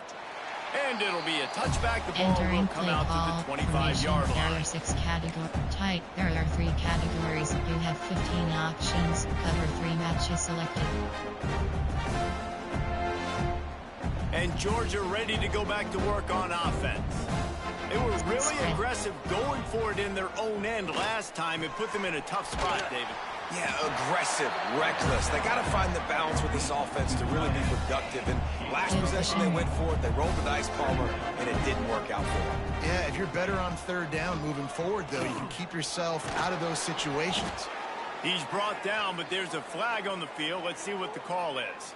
And it'll be a touchback. The ball will come out to the 25-yard line. There are 6 categories. Type. There are 3 categories. You have 15 options. Cover 3 matches selected. And Georgia ready to go back to work on offense. They were really aggressive going for it in their own end last time. It put them in a tough spot, David. Yeah, aggressive, reckless. They got to find the balance with this offense to really be productive. And last possession, they went for it. They rolled the dice, Palmer, and it didn't work out for them. Yeah, if you're better on 3rd down moving forward, though, you can keep yourself out of those situations. He's brought down, but there's a flag on the field. Let's see what the call is.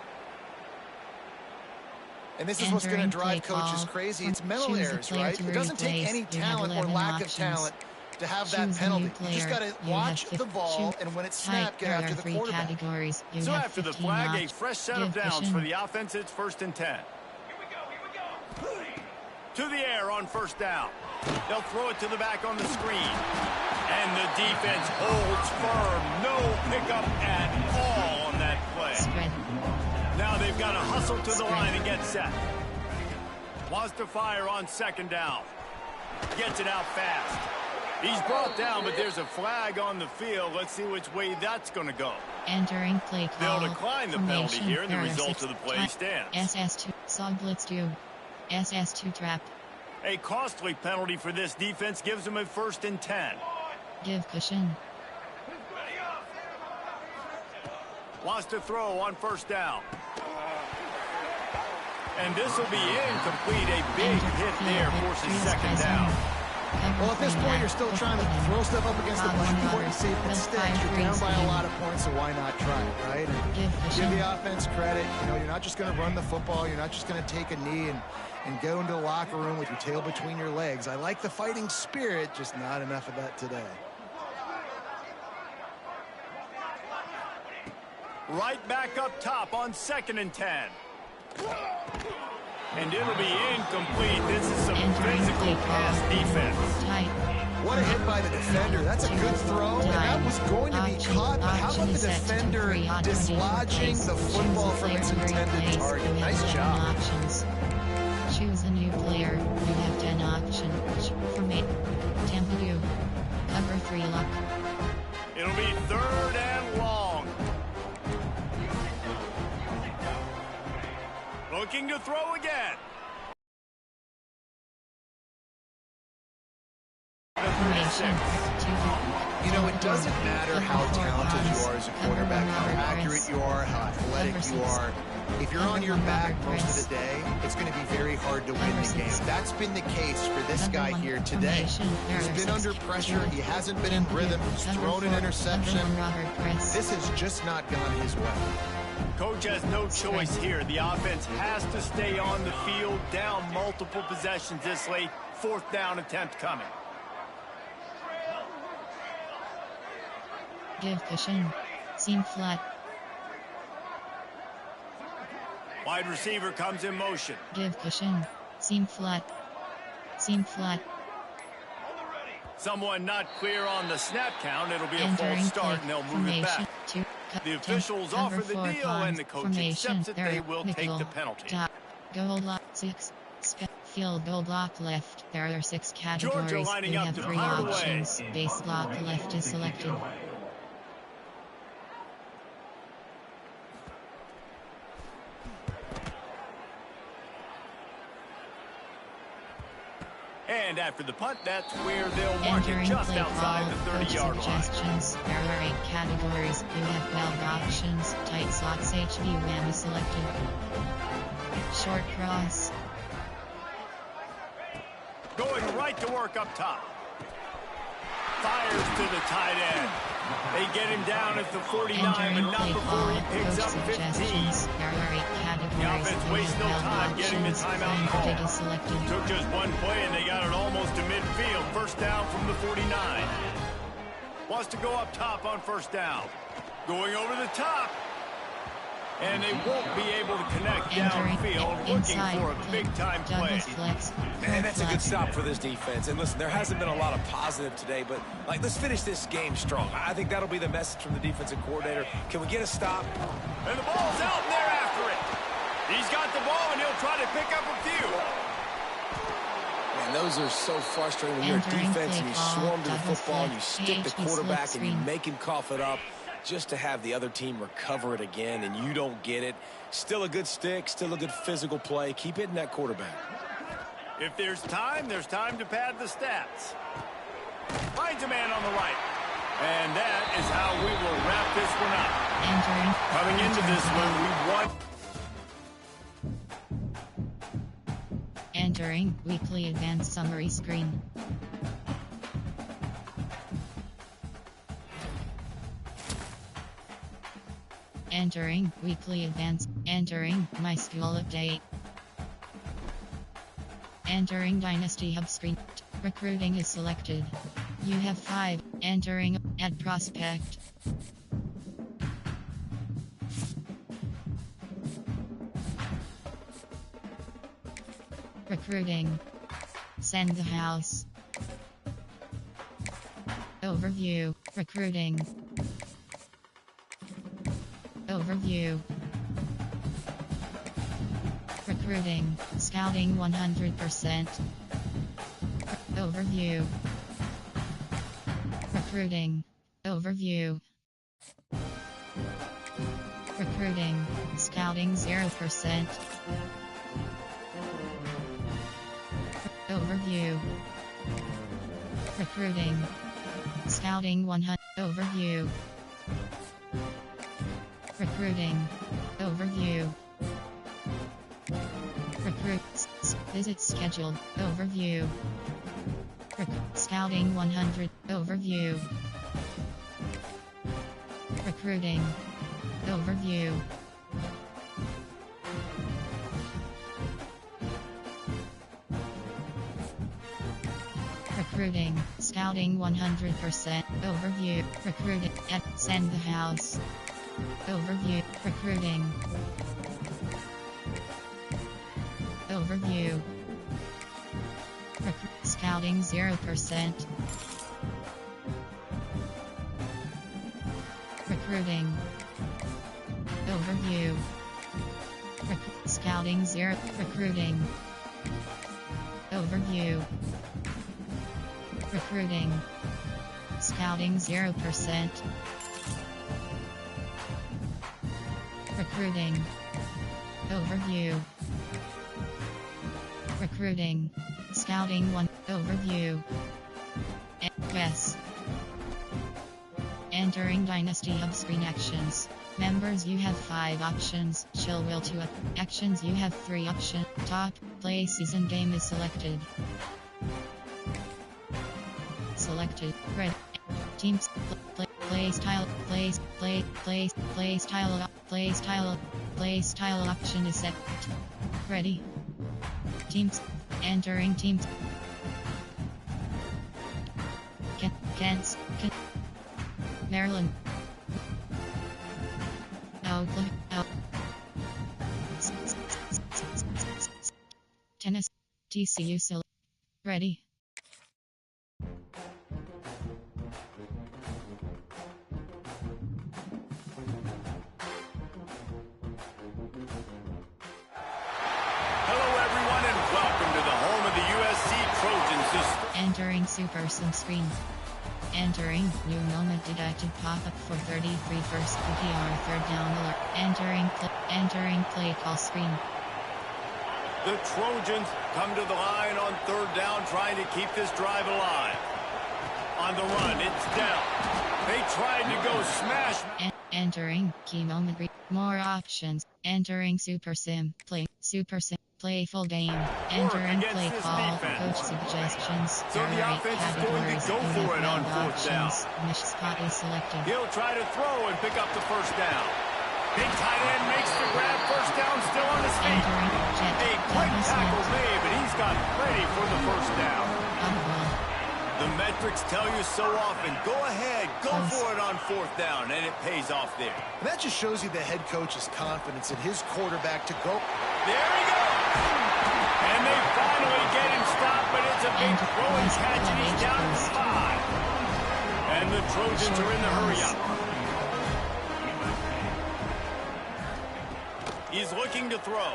And this is what's going to drive coaches crazy. It's mental errors, right? It doesn't take any talent or lack of talent to have that penalty. You just got to watch the ball, and when it's snapped, get after the quarterback. So after the flag, a fresh set of downs for the offense. It's 1st and 10. To the air on 1st down. They'll throw it to the back on the screen. And the defense holds firm. No pickup at all on that play. Now they've got to hustle to the line and get set. Wants to fire on 2nd down. Gets it out fast. He's brought down, but there's a flag on the field. Let's see which way that's going to go. Entering play call. They'll decline the penalty here, and the result of the play stands. SS2, Sog Blitz 2. SS2 trap. A costly penalty for this defense gives them a 1st and 10. Give cushion. Wants to throw on 1st down. And this will be incomplete. A big hit there forces 2nd down. Well, at this point, you're still trying to throw stuff up against the board and see if it sticks. You're down by a lot of points, so why not try it, right? And give the offense credit. You know, you're not just going to run the football. You're not just going to take a knee and go into the locker room with your tail between your legs. I like the fighting spirit, just not enough of that today. Right back up top on 2nd and 10. And it'll be incomplete. This is some physical pass defense. What a hit by the defender. That's a good throw, and that was going to be caught. But how about the defender dislodging the football from its intended target? Nice job. Choose a new player. You have 10 options. Formate. Tampa U. Cover 3 lock. It'll be 3rd and long. Looking to throw again. You know, it doesn't matter how talented you are as a quarterback, how accurate you are, how athletic you are. If you're on your back most of the day, it's going to be very hard to win the game. That's been the case for this guy here today. He's been under pressure. He hasn't been in rhythm. He's thrown an interception. This has just not gone his way. Coach has no choice here. The offense has to stay on the field, down multiple possessions this late. 4th down attempt coming. Give cushion. Seam flat. Wide receiver comes in motion. Give cushion. Seam flat. Seam flat. Someone not clear on the snap count. It'll be a Entering false start, play and they'll move it back. The officials offer the deal, and the coach accepts it. They will take the penalty. Goal block 6. Field goal block left. There are 6 categories. Georgia lining You up have to 3 fire away. options. Base block left is selected. And after the punt, that's where they'll mark it Entering just play outside call. the Coach 30-yard line. suggestions. There are 8 categories. You have 12 options. Tight slots HV whammy selected. Short cross. Going right to work up top. Fires to the tight end. They get him down at the 49, Entering but not play before call. he picks Coach up 15. suggestions. There are 8 categories. The offense You wastes have no 12 time getting the options. timeout Flag call. is selected. Took just one play, and they got it almost to midfield. 1st down from the 49. Wants to go up top on 1st down. Going over the top. And they won't be able to connect Entering downfield, looking inside for a big-time play. Douglas flex. Man, that's a good flex. stop for this defense. And listen, there hasn't been a lot of positive today, but let's finish this game strong. I think that'll be the message from the defensive coordinator. Can we get a stop? And the ball's out, and they're after it. He's got the ball, and he'll try to pick up a few. Man, those are so frustrating when you're a Entering defense and you play swarm to the Douglas football and you flex. stick the PHP quarterback split and you screen. make him cough it up just to have the other team recover it again and you don't get it. Still a good stick, still a good physical play. Keep hitting that quarterback. If there's time to pad the stats. Finds a man on the right. And that is how we will wrap this one up. Coming into this one, we won. Entering weekly advanced summary screen. Entering weekly advanced. Entering my school update. Entering Dynasty Hub screen. Recruiting is selected. You have 5. Entering add prospect. Recruiting. Send the house. Overview. Recruiting. Overview. Recruiting. Scouting 100%. Overview. Recruiting. Overview. Recruiting. Scouting 0%. Overview. Recruiting. Scouting 100. Overview. Recruiting. Overview. Visit scheduled. Overview. Scouting 100. Overview. Recruiting. Overview. Recruiting. Scouting 100%. Overview. Recruiting. Send the house. Overview. Recruiting. Overview. Scouting 0%. Recruiting. Overview. Scouting 0. Recruiting. Overview. Recruiting. Scouting 0%. Recruiting. Overview. Recruiting. Scouting 1. Overview. Yes. Entering Dynasty Hub screen actions. Members, you have 5 options. Chill will 2. Actions, you have 3 options. Top, play season game is selected. Selected. Red. Teams. Play style. Play style option is set. Ready. Teams. Entering teams. Kansas. Maryland. Tennis. TCU. Ready. Entering Super Sim screen. Entering new moment detected pop-up for 33 first PPR third down alert. Entering play call screen. The Trojans come to the line on third down, trying to keep this drive alive. On the run, it's down. They tried to go smash. Entering key moment. More options. Entering Super Sim. Play Super Sim. Play full game. Entering play call. Coach suggestions. So the offense is going to go for it on fourth down. Mish spot is selected. He'll try to throw and pick up the first down. Big tight end makes the grab. First down, still on his feet. A quick tackle made, but he's got plenty for the first down. The metrics tell you so often, go ahead, go for it on fourth down, and it pays off there. And that just shows you the head coach's confidence in his quarterback to go. There he goes. And they finally get him stopped, but it's a big throwing catch, and he's down to 5. And the Trojans are in the hurry-up. He's looking to throw.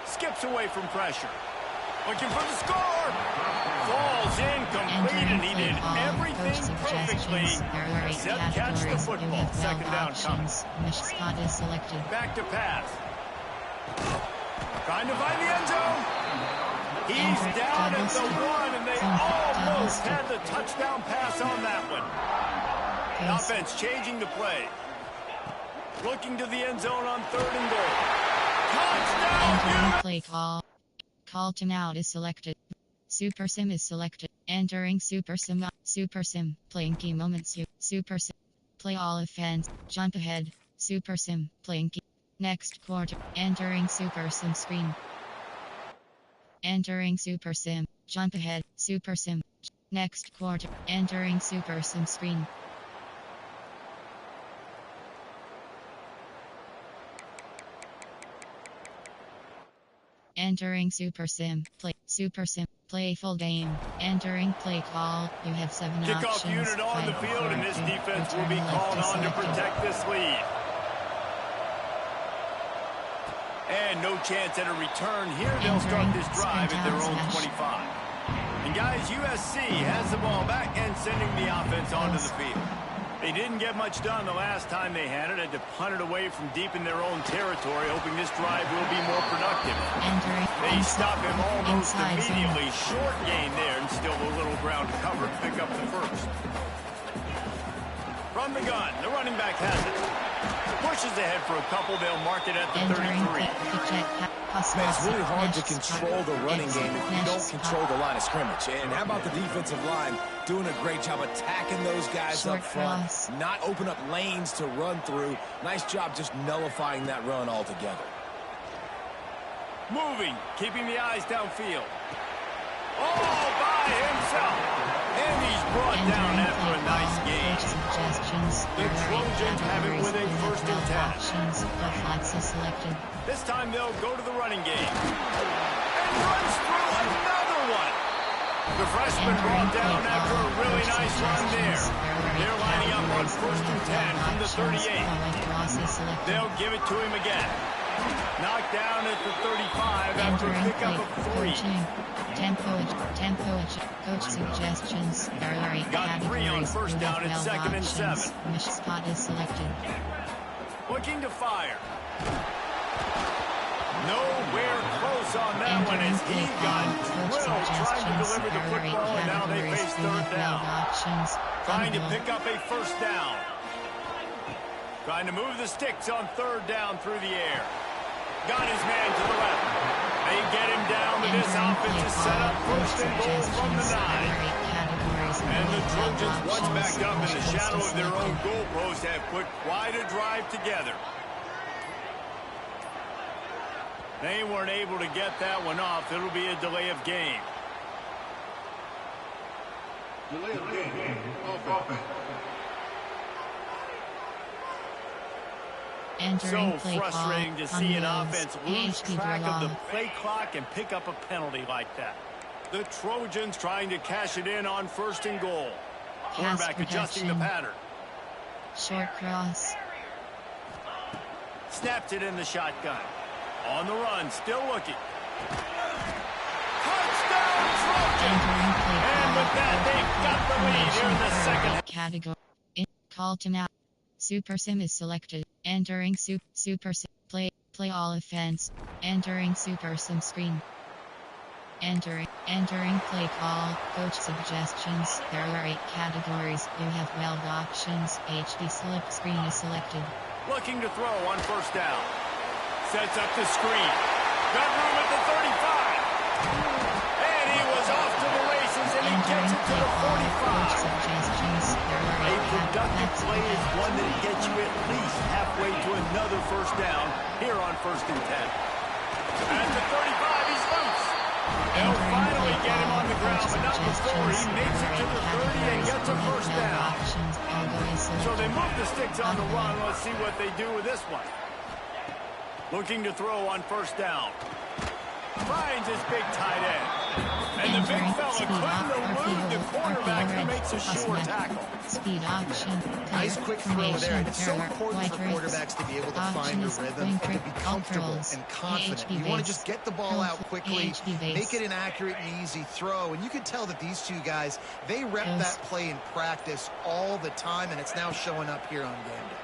Skips away from pressure. Looking for the score. Falls incomplete, and he did everything perfectly except catch the football. Second down coming. Mish spot is selected. Back to pass. Trying to find the end zone. He's down at the 1, and they almost had the touchdown pass on that one. The offense changing the play. Looking to the end zone on 3rd and goal. Touchdown! Play call. Call timeout is selected. Super Sim is selected. Entering Super Sim. Super Sim. Playing key moments. Super Sim. Play all offense. Jump ahead. Super Sim. Playing key. Next quarter. Entering Super Sim screen. Entering Super Sim. Jump ahead. Super Sim. Next quarter. Entering Super Sim screen. Entering Super Sim. Play Super Sim. Play full game. Entering play call. You have 7 Kickoff options. Unit on the field, and this defense will be called on to protect this lead. And no chance at a return here. They'll start this drive at their own 25. And guys, USC has the ball back and sending the offense onto the field. They didn't get much done the last time they had it. Had to punt it away from deep in their own territory, hoping this drive will be more productive. They stop him almost immediately. Short gain there, and still a little ground to cover to pick up the first. From the gun, the running back has it. Pushes ahead for a couple. They'll mark it at the 33. Man, it's really hard to control the running game if you don't control the line of scrimmage. And how about the defensive line doing a great job attacking those guys up front, not open up lanes to run through. Nice job just nullifying that run altogether. Moving, keeping the eyes downfield. All by himself. And he's brought down after a nice game. The Trojans have it with a 1st and 10. This time they'll go to the running game. And runs through another one. The freshman brought down after a really nice run there. They're lining up on 1st and 10 from the 38. They'll give it to him again. Knocked down at the 35 after a pickup of 3. Tempo, coach suggestions. Got 3 on 1st down at 2nd and 7. Mish spot is selected. Looking to fire. Nowhere close on that one as he got drilled trying to deliver the football, and now they face 3rd down. Trying to pick up a 1st down. Trying to move the sticks on third down through the air. Got his man to the left. They get him down, but this offense is set up first and goal from the 9. And the Trojans, once backed up in the shadow of their own goal post, have put quite a drive together. They weren't able to get that one off. It'll be a delay of game. Delay of game. Offense. So frustrating to see an offense lose track of the play clock and pick up a penalty like that. The Trojans trying to cash it in on first and goal. Quarterback adjusting the pattern. Short cross. Snapped it in the shotgun. On the run, still looking. Touchdown Trojans! And with that, they've got the lead here in the second. Category. Call to now. Super Sim is selected. Entering Super Sim. Play all offense. Entering Super Sim screen. Entering play call. Coach suggestions. There are 8 categories. You have 12 options. HD slip screen is selected. Looking to throw on first down. Sets up the screen. Got room at the 35. And he was off to the races, and he gets it to the 45. A productive play is one that gets you at least halfway to another first down here on first and 10. At the 35, he's loose. They'll finally get him on the ground, but not before he makes it to the 30 and gets a first down. So they move the sticks on the run. Let's see what they do with this one. Looking to throw on first down. Finds his big tight end. And the big fella couldn't elude the quarterback who makes a sure tackle. Speed option. Nice quick throw there. And it's so important for quarterbacks to be able to find a rhythm and to be comfortable and confident. You want to just get the ball out quickly, make it an accurate and easy throw. And you can tell that these two guys, they rep that play in practice all the time, and it's now showing up here on game day.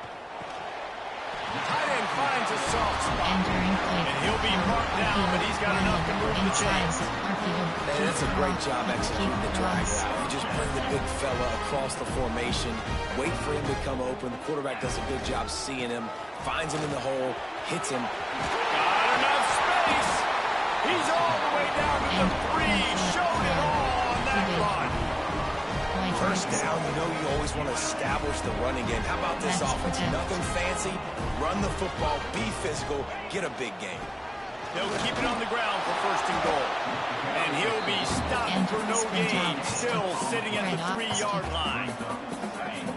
Tight end finds a soft spot. And he'll be marked down, but he's got enough to move the chains. Man, that's a great job executing the drag route. You just bring the big fella across the formation, wait for him to come open. The quarterback does a good job seeing him, finds him in the hole, hits him. Got enough space. He's all the way down to the 3. Showed it all on that run. First down, you know you always want to establish the running game. How about this offense? Nothing fancy. Run the football, be physical, get a big game. They'll keep it on the ground for first and goal. And he'll be stopped for no gain. Still sitting at the 3-yard line.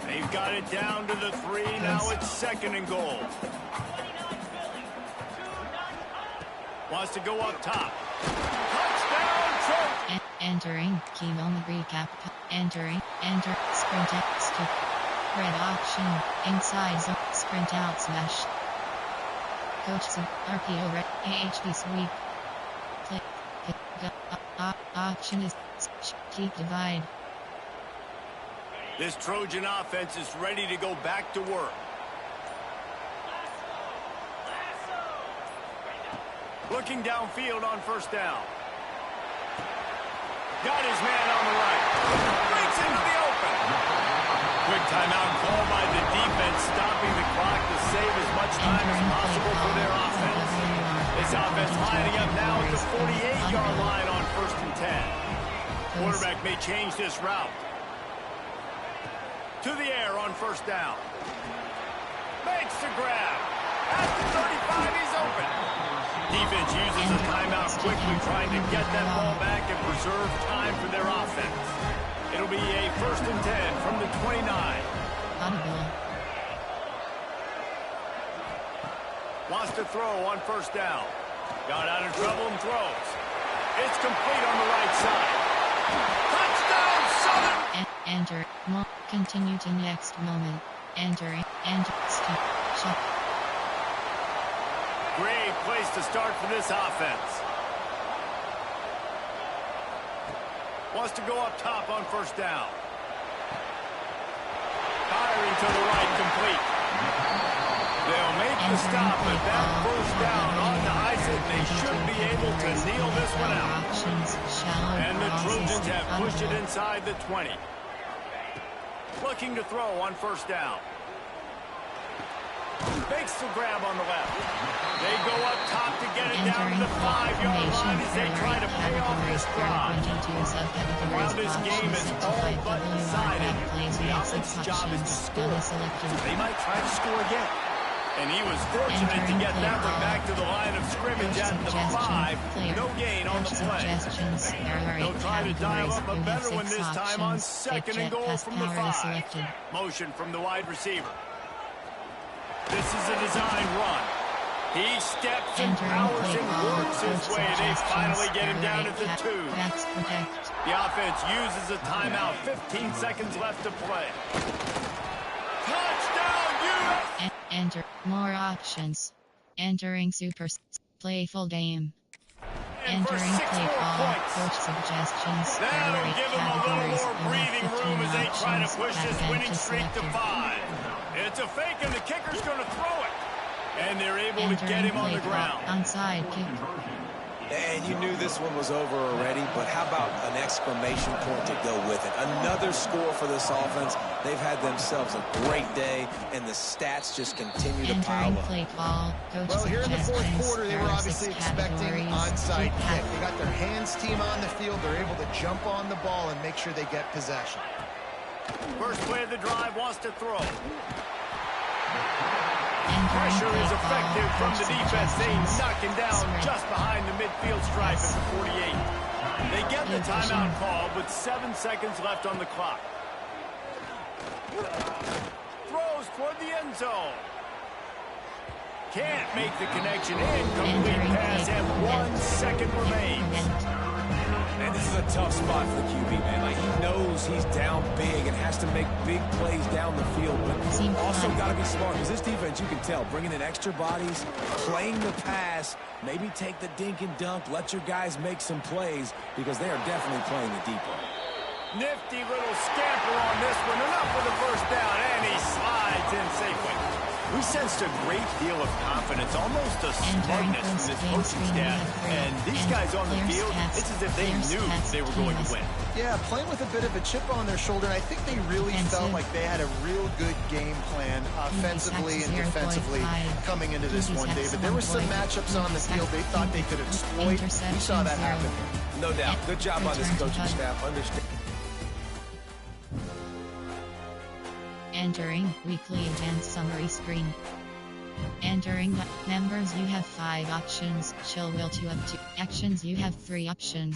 They've got it down to the 3. Now it's second and goal. Wants to go up top. Touchdown, Trojans! Entering, key moment recap. Enter, sprint, skip. Red option, inside zone, sprint out smash. Coach sub, RPO red, AHP sweep. Play, option is, keep divide. This Trojan offense is ready to go back to work. Looking downfield on first down. Got his man on the right. Breaks into the open. Quick timeout called by the defense, stopping the clock to save as much time as possible for their offense. This offense lining up now at the 48-yard line on first and 10. Quarterback may change this route. To the air on first down. Makes the grab. At the 35, he's open. Defense uses a timeout quickly, trying to get that ball back and preserve time for their offense. It'll be a first and 10 from the 29. Wants to throw on first down. Got out of trouble and throws. It's complete on the right side. Touchdown, Southern! Enter. Continue to next moment. Entering. Skip. Shot. Great place to start for this offense. Wants to go up top on first down. Firing to the right, complete. They'll make the stop, but that first down on the ice, they should be able to kneel this one out. And the Trojans have pushed it inside the 20. Looking to throw on first down. Makes the grab on the left. They go up top to get it down to the 5-yard line as they try to pay off this drive. While this game is all but decided, the offense's job is to score. They might try to score again. And he was fortunate to get that one back to the line of scrimmage at the 5. No gain on the play. They'll try to dial up a better one this time on 2nd and goal from the 5. Motion from the wide receiver. This is a design run. He steps and powers and works his way. They finally get him down at the 2. The offense uses a timeout. 15 seconds left to play. Touchdown, U.S.! Enter more options. Entering super playful game. Entering play ball, coach suggestions. That'll give them a little more breathing room as they try to push this winning streak to 5. It's a fake and the kicker's going to throw it. And they're able to get him on the ground. Onside kick. And you knew this one was over already, but how about an exclamation point to go with it? Another score for this offense. They've had themselves a great day, and the stats just continue to pile up. Play ball, well, here in the 4th quarter, they were obviously expecting onside kick. They got their hands team on the field. They're able to jump on the ball and make sure they get possession. First play of the drive wants to throw. Pressure is effective from the defense. They knock him down just behind the midfield stripe at the 48. They get the timeout call with 7 seconds left on the clock. Throws toward the end zone. Can't make the connection. Incomplete pass and 1 second remains. Man, this is a tough spot for the QB, man. Like, he knows he's down big and has to make big plays down the field, but also got to be smart, because this defense, you can tell, bringing in extra bodies, playing the pass, maybe take the dink and dunk, let your guys make some plays, because they are definitely playing the deep one. Nifty little scamper on this one. Enough for the first down, and he slides in safely. We sensed a great deal of confidence, almost a smartness from this coaching staff. And these guys on the field, it's as if they knew they were going to win. Yeah, playing with a bit of a chip on their shoulder, and I think they really felt like they had a real good game plan offensively and defensively coming into this one, David. There were some matchups on the field they thought they could exploit. We saw that happen. No doubt. Good job by this coaching staff. Understand. Entering weekly event summary screen. Entering members, you have 5 options. Chill will 2 up to actions, you have 3 options.